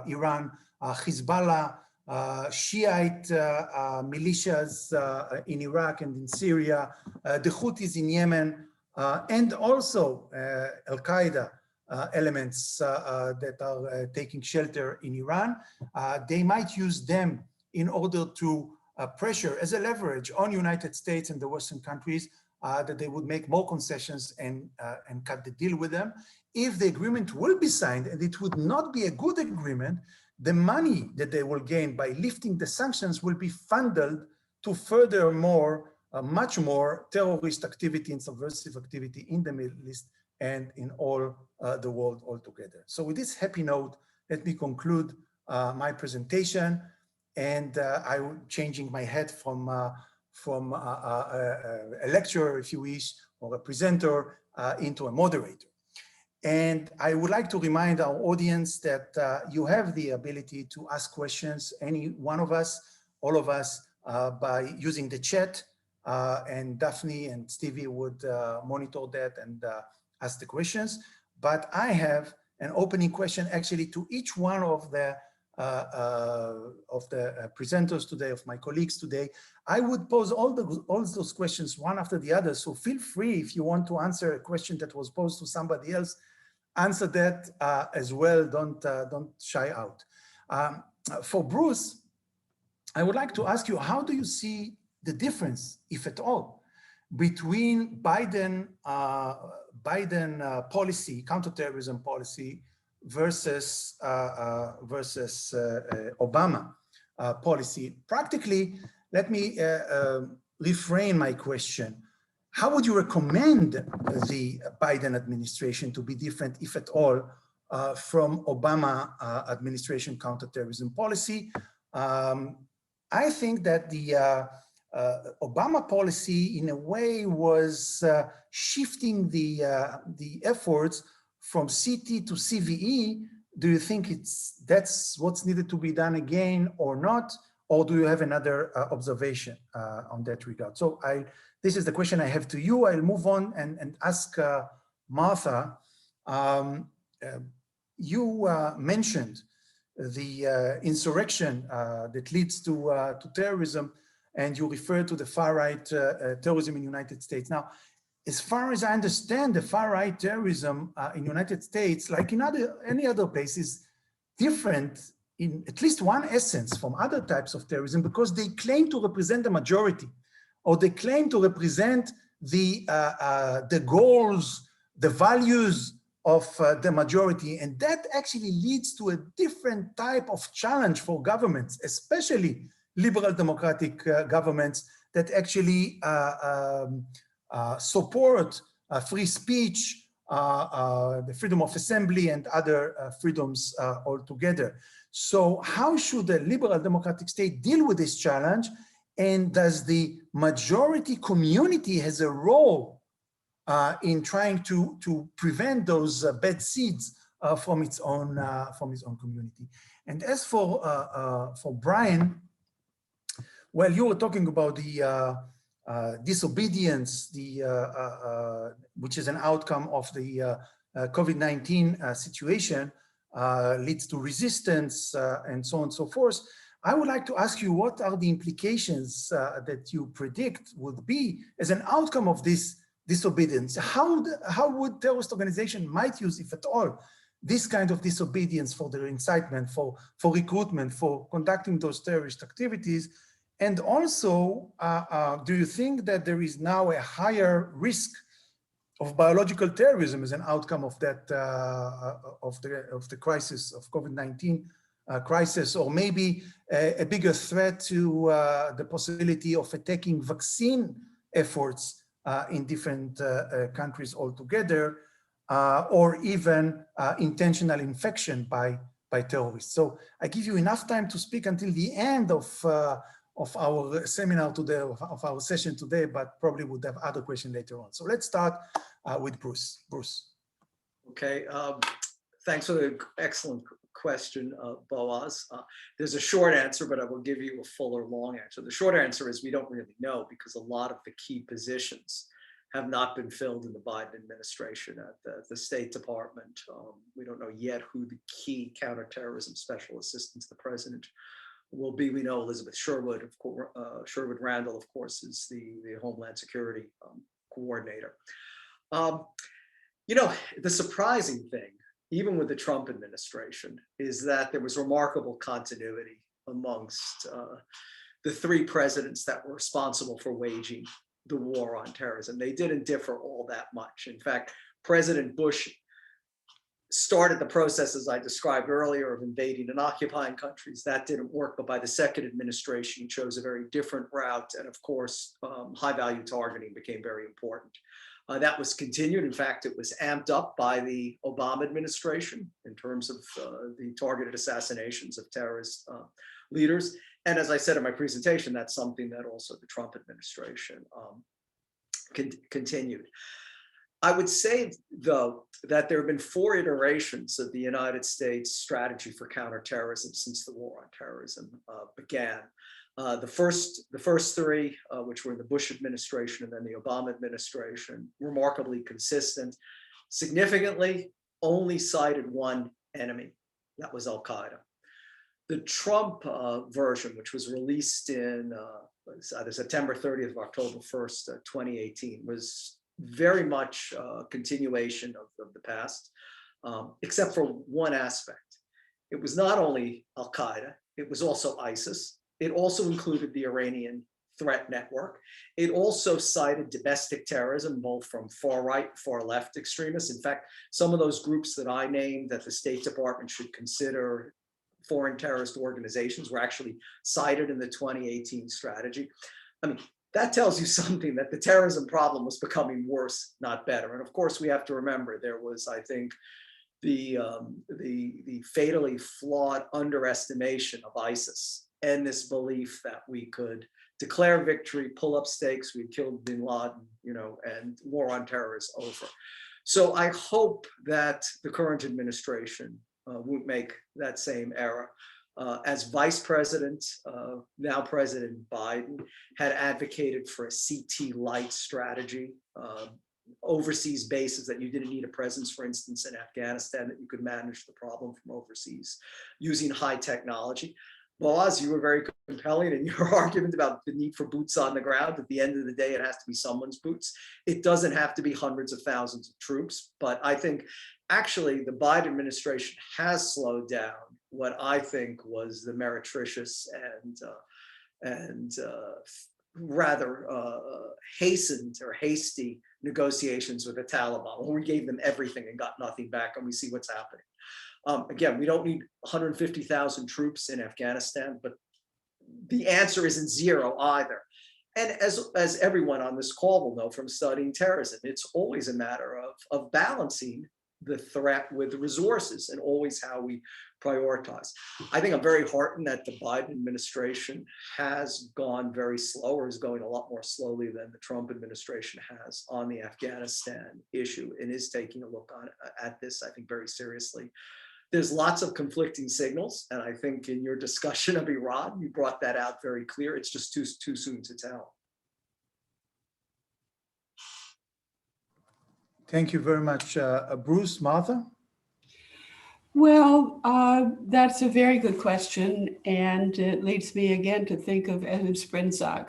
Iran, Hezbollah, Shiite militias in Iraq and in Syria, the Houthis in Yemen, and also Al-Qaeda elements that are taking shelter in Iran. They might use them in order to pressure as a leverage on United States and the Western countries that they would make more concessions and cut the deal with them. If the agreement will be signed, and it would not be a good agreement, the money that they will gain by lifting the sanctions will be funneled to furthermore, much more terrorist activity and subversive activity in the Middle East and in all the world altogether. So with this happy note, let me conclude my presentation. And I'm changing my hat from a lecturer, if you wish, or a presenter into a moderator. And I would like to remind our audience that you have the ability to ask questions, any one of us, all of us, by using the chat. And Daphne and Stevie would monitor that and ask the questions. But I have an opening question actually to each one of the presenters today, of my colleagues today. I would pose all those questions one after the other. So feel free, if you want to answer a question that was posed to somebody else, answer that as well. Don't shy out. For Bruce, I would like to ask you, how do you see the difference, if at all, between Biden policy, counterterrorism policy, versus Obama policy? Practically, let me reframe my question. How would you recommend the Biden administration to be different, if at all, from Obama administration counterterrorism policy? I think that the Obama policy, in a way, was shifting the efforts from CT to CVE. Do you think that's what's needed to be done again or not? Or do you have another observation on that regard? So this is the question I have to you. I'll move on and ask Martha. You mentioned the insurrection that leads to terrorism, and you referred to the far-right terrorism in the United States. Now, as far as I understand, the far-right terrorism in the United States, like in any other place, is different in at least one essence from other types of terrorism, because they claim to represent the majority, or they claim to represent the goals, the values of the majority. And that actually leads to a different type of challenge for governments, especially liberal democratic governments that actually support free speech, the freedom of assembly, and other freedoms altogether. So how should the liberal democratic state deal with this challenge? And does the majority community has a role in trying to prevent those bad seeds from its own community? And as for Brian, well, you were talking about the disobedience, which is an outcome of the COVID-19 situation, leads to resistance and so on and so forth. I would like to ask you, what are the implications that you predict would be as an outcome of this disobedience? How would terrorist organization might use, if at all, this kind of disobedience for their incitement, for recruitment, for conducting those terrorist activities? And also, do you think that there is now a higher risk of biological terrorism as an outcome of that, of the crisis of COVID-19 crisis, or maybe a bigger threat to the possibility of attacking vaccine efforts in different countries altogether, or even intentional infection by terrorists? So I give you enough time to speak until the end of our seminar today, of our session today, but probably would have other questions later on. So let's start with Bruce. Bruce. Okay, thanks for the excellent question, Boaz. There's a short answer, but I will give you a fuller long answer. The short answer is we don't really know, because a lot of the key positions have not been filled in the Biden administration at the State Department. We don't know yet who the key counterterrorism special assistant to the president will be. We know Elizabeth Sherwood, of course, Sherwood Randall, of course, is the Homeland Security coordinator. You know, the surprising thing, even with the Trump administration, is that there was remarkable continuity amongst the three presidents that were responsible for waging the war on terrorism. They didn't differ all that much. In fact, President Bush started the process, as I described earlier, of invading and occupying countries. That didn't work, but by the second administration, he chose a very different route. And of course, high-value targeting became very important. That was continued. In fact, it was amped up by the Obama administration in terms of the targeted assassinations of terrorist leaders. And as I said in my presentation, that's something that also the Trump administration continued. I would say, though, that there have been 4 iterations of the United States strategy for counterterrorism since the war on terrorism began. The first 3, which were in the Bush administration and then the Obama administration, remarkably consistent, significantly only cited one enemy, that was Al-Qaeda. The Trump version, which was released in either September 30th or October 1st, 2018, was very much a continuation of the past, except for one aspect. It was not only Al-Qaeda, it was also ISIS. It also included the Iranian threat network. It also cited domestic terrorism, both from far right, far left extremists. In fact, some of those groups that I named that the State Department should consider foreign terrorist organizations were actually cited in the 2018 strategy. I mean, that tells you something, that the terrorism problem was becoming worse, not better. And of course, we have to remember there was, I think, the fatally flawed underestimation of ISIS and this belief that we could declare victory, pull up stakes, we killed bin Laden, you know, and war on terror is over. So I hope that the current administration won't make that same error. As vice president, now President Biden had advocated for a CT light strategy, overseas bases that you didn't need a presence, for instance, in Afghanistan, that you could manage the problem from overseas using high technology. Boaz, you were very compelling in your argument about the need for boots on the ground. At the end of the day, it has to be someone's boots. It doesn't have to be hundreds of thousands of troops, but I think actually the Biden administration has slowed down what I think was the meretricious and rather hastened or hasty negotiations with the Taliban, where we gave them everything and got nothing back, and we see what's happening. Again, we don't need 150,000 troops in Afghanistan, but the answer isn't zero either. And as everyone on this call will know from studying terrorism, it's always a matter of balancing the threat with the resources and always how we prioritize. I think I'm very heartened that the Biden administration has gone very slow, or is going a lot more slowly than the Trump administration has on the Afghanistan issue, and is taking a look at this, I think, very seriously. There's lots of conflicting signals, and I think in your discussion of Iran, you brought that out very clear. It's just too soon to tell. Thank you very much, Bruce. Martha? Well, that's a very good question, and it leads me again to think of Edmund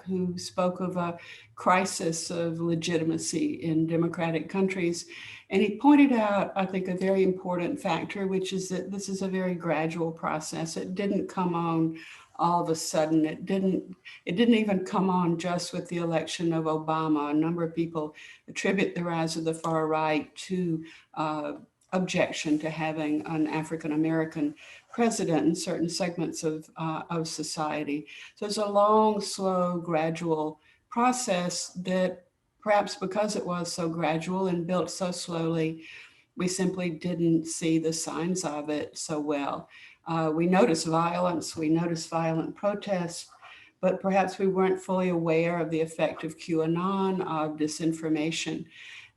who spoke of a crisis of legitimacy in democratic countries. And he pointed out, I think, a very important factor, which is that this is a very gradual process. It didn't come on all of a sudden. It didn't even come on just with the election of Obama. A number of people attribute the rise of the far right to objection to having an African-American president in certain segments of society. So it's a long, slow, gradual process that perhaps because it was so gradual and built so slowly, we simply didn't see the signs of it so well. We noticed violence, we noticed violent protests, but perhaps we weren't fully aware of the effect of QAnon, of disinformation.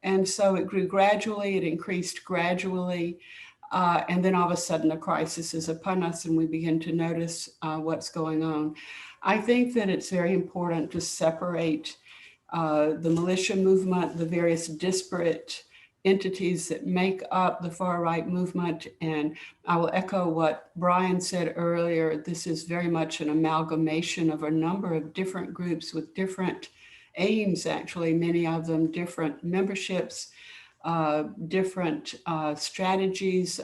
And so it grew gradually, it increased gradually. And then all of a sudden a crisis is upon us and we begin to notice what's going on. I think that it's very important to separate the militia movement, the various disparate entities that make up the far right movement. And I will echo what Brian said earlier. This is very much an amalgamation of a number of different groups with different aims, actually, many of them different memberships, different strategies,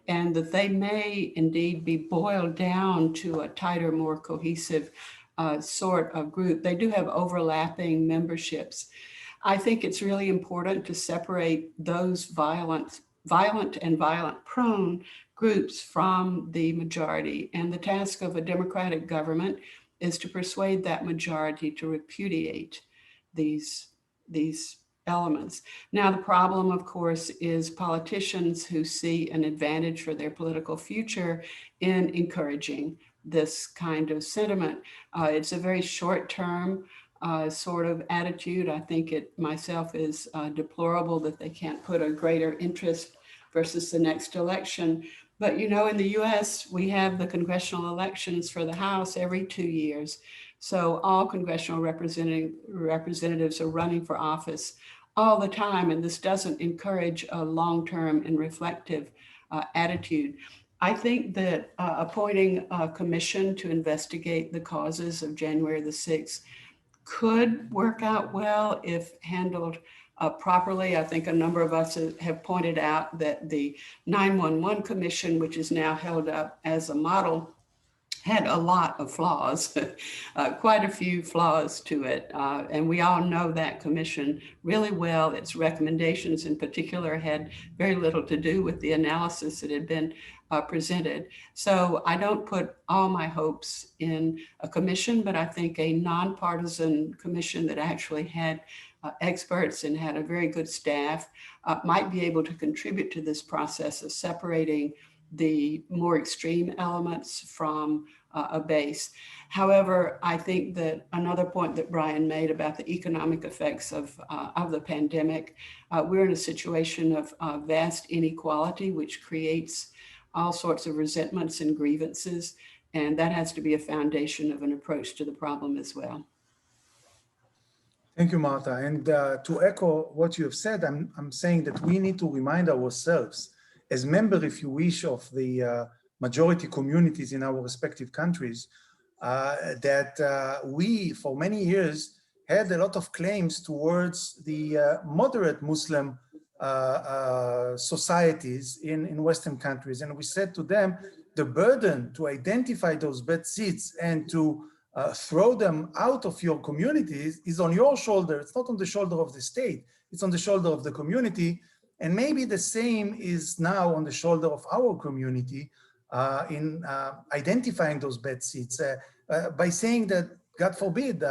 and that they may indeed be boiled down to a tighter, more cohesive sort of group. They do have overlapping memberships. I think it's really important to separate those violent and violent prone groups from the majority. And the task of a democratic government is to persuade that majority to repudiate these elements. Now, the problem, of course, is politicians who see an advantage for their political future in encouraging this kind of sentiment. It's a very short-term sort of attitude. I think it myself is deplorable that they can't put a greater interest versus the next election. But you know, in the US, we have the congressional elections for the House every 2 years. So all congressional representatives are running for office all the time, and this doesn't encourage a long-term and reflective attitude. I think that appointing a commission to investigate the causes of January the 6th could work out well if handled properly. I think a number of us have pointed out that the 911 Commission, which is now held up as a model, had a lot of flaws, quite a few flaws to it. And we all know that commission really well. Its recommendations in particular had very little to do with the analysis that had been presented. So I don't put all my hopes in a commission, but I think a nonpartisan commission that actually had experts and had a very good staff might be able to contribute to this process of separating the more extreme elements from a base. However, I think that another point that Brian made about the economic effects of the pandemic, we're in a situation of vast inequality, which creates all sorts of resentments and grievances, and that has to be a foundation of an approach to the problem as well. Thank you, Martha. And to echo what you have said, I'm saying that we need to remind ourselves as members, if you wish, of the majority communities in our respective countries, that we, for many years, had a lot of claims towards the moderate Muslim societies in Western countries. And we said to them, the burden to identify those bad seeds and to throw them out of your communities is on your shoulder. It's not on the shoulder of the state. It's on the shoulder of the community. And maybe the same is now on the shoulder of our community in identifying those bad seeds by saying that, God forbid,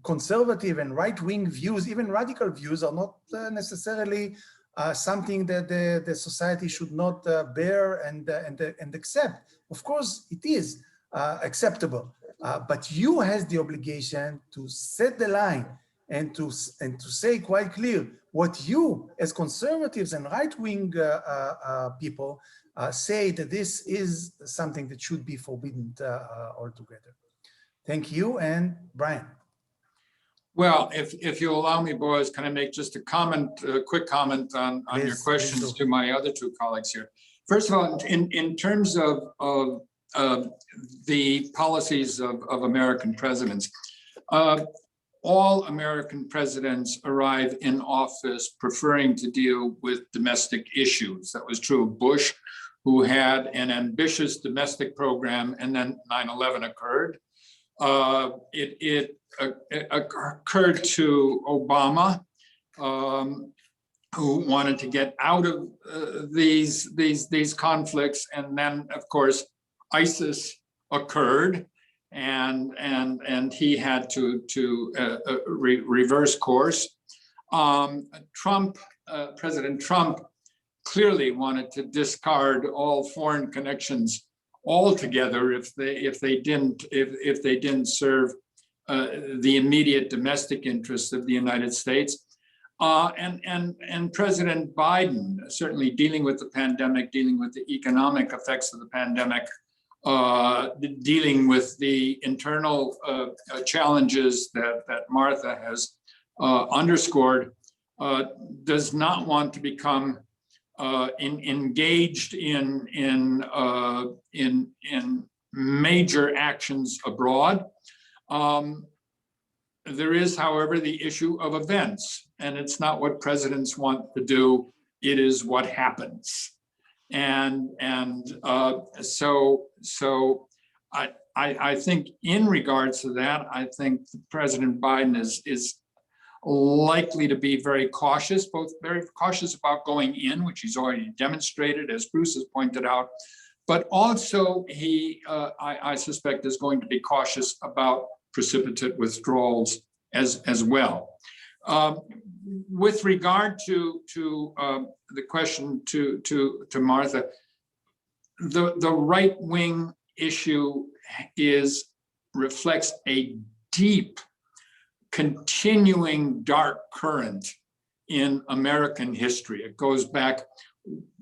conservative and right-wing views, even radical views, are not necessarily something that the society should not bear and accept. Of course, it is acceptable, but you has the obligation to set the line and to say quite clear what you, as conservatives and right-wing people, say that this is something that should be forbidden altogether. Thank you, and Brian. Well, if you allow me, Boaz, can I make just a quick comment on your questions to my other two colleagues here? First of all, in terms of the policies of American presidents, all American presidents arrive in office preferring to deal with domestic issues. That was true of Bush, who had an ambitious domestic program, and then 9/11 occurred. It occurred to Obama, who wanted to get out of these conflicts, and then, of course, ISIS occurred, and he had to reverse course. President Trump clearly wanted to discard all foreign connections altogether if they didn't serve the immediate domestic interests of the United States. And President Biden, certainly dealing with the pandemic, dealing with the economic effects of the pandemic, dealing with the internal challenges that Martha has underscored, does not want to become engaged in major actions abroad. There is, however, the issue of events, and it's not what presidents want to do, it is what happens. So I think in regards to that, I think President Biden is likely to be very cautious, both very cautious about going in, which he's already demonstrated, as Bruce has pointed out, but also he, I suspect, is going to be cautious about precipitate withdrawals as well. With regard to the question to Martha, the right-wing issue reflects a deep, continuing dark current in American history. It goes back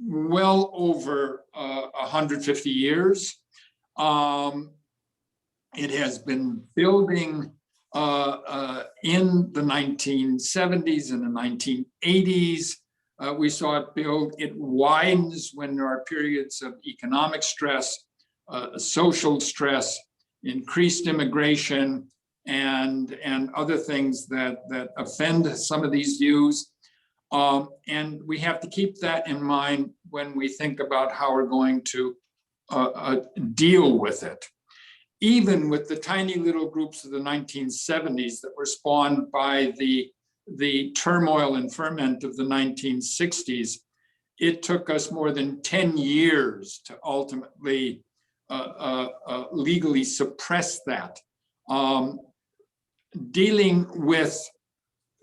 well over 150 years. It has been building in the 1970s and the 1980s. We saw it build. It widens when there are periods of economic stress, social stress, increased immigration, and other things that offend some of these views. And we have to keep that in mind when we think about how we're going to deal with it. Even with the tiny little groups of the 1970s that were spawned by the turmoil and ferment of the 1960s, it took us more than 10 years to ultimately legally suppress that. Dealing with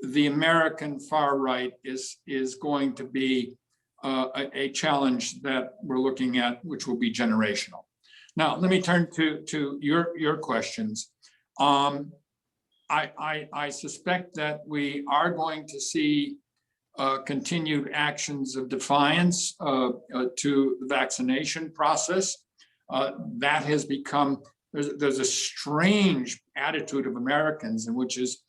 the American far right is going to be a challenge that we're looking at, which will be generational. Now, let me turn to your questions. I suspect that we are going to see continued actions of defiance to the vaccination process. That has become, there's a strange attitude of Americans, in which is,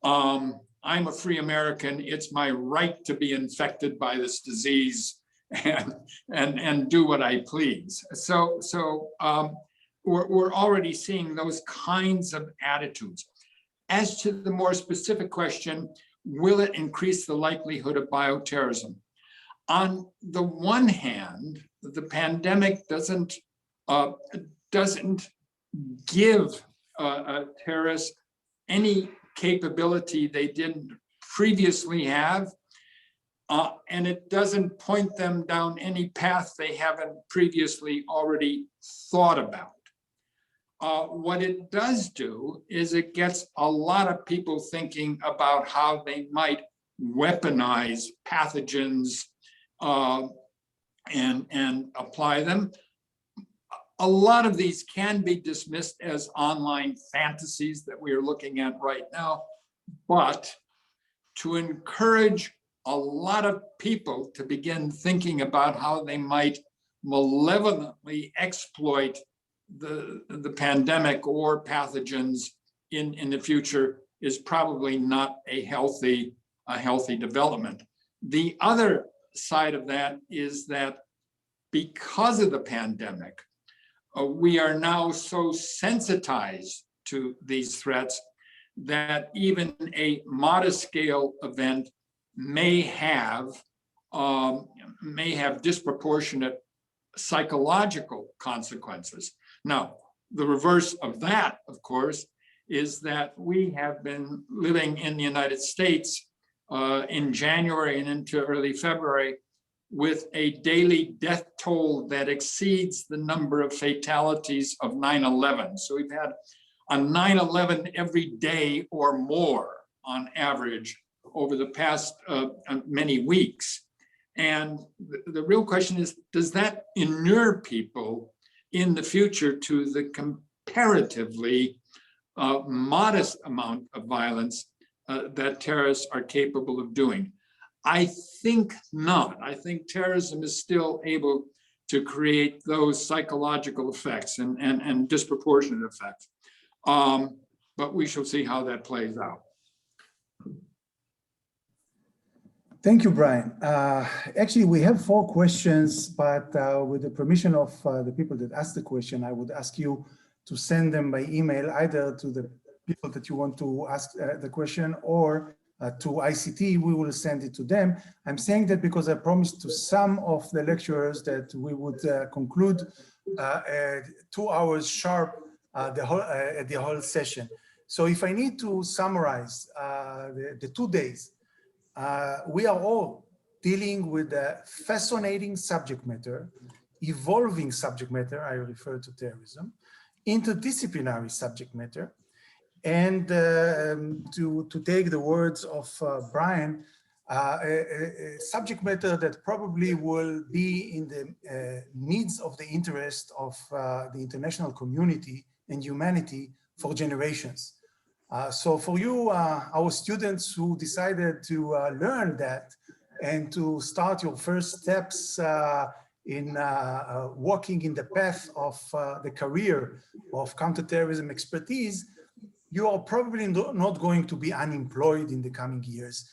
I'm a free American, it's my right to be infected by this disease and do what I please. So we're already seeing those kinds of attitudes. As to the more specific question, will it increase the likelihood of bioterrorism? On the one hand, the pandemic doesn't give terrorists any capability they didn't previously have, and it doesn't point them down any path they haven't previously already thought about. What it does do is it gets a lot of people thinking about how they might weaponize pathogens and apply them. A lot of these can be dismissed as online fantasies that we are looking at right now, but to encourage a lot of people to begin thinking about how they might malevolently exploit the pandemic or pathogens in the future is probably not a healthy development. The other side of that is that because of the pandemic, we are now so sensitized to these threats that even a modest scale event may have disproportionate psychological consequences. Now, the reverse of that, of course, is that we have been living in the United States in January and into early February with a daily death toll that exceeds the number of fatalities of 9/11. So we've had a 9/11 every day or more on average over the past many weeks. And the real question is, does that inure people in the future to the comparatively modest amount of violence that terrorists are capable of doing? I think not. I think terrorism is still able to create those psychological effects and disproportionate effects. But we shall see how that plays out. Thank you, Brian. Actually, we have 4 questions, but with the permission of the people that asked the question, I would ask you to send them by email, either to the people that you want to ask the question or to ICT, we will send it to them. I'm saying that because I promised to some of the lecturers that we would conclude at 2 hours sharp the whole session. So if I need to summarize the 2 days, we are all dealing with a fascinating subject matter, evolving subject matter, I refer to terrorism, interdisciplinary subject matter, and to take the words of Brian, a subject matter that probably will be in the needs of the interest of the international community and humanity for generations. So for you, our students who decided to learn that and to start your first steps in walking in the path of the career of counterterrorism expertise, you are probably not going to be unemployed in the coming years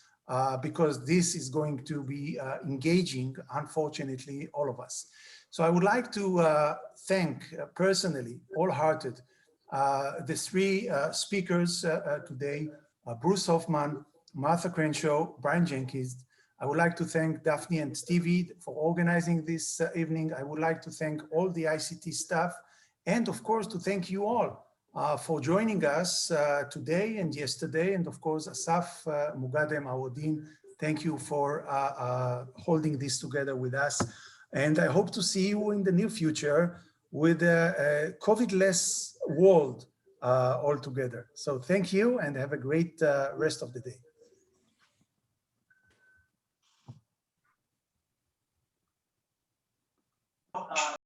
because this is going to be engaging, unfortunately, all of us. So I would like to thank personally, wholehearted, the 3 speakers today, Bruce Hoffman, Martha Crenshaw, Brian Jenkins. I would like to thank Daphne and Stevie for organizing this evening. I would like to thank all the ICT staff, and of course to thank you all for joining us today and yesterday, and of course Asaf Mugadem, our dean. Thank you for holding this together with us, and I hope to see you in the near future with a COVID-less world altogether. So thank you and have a great rest of the day.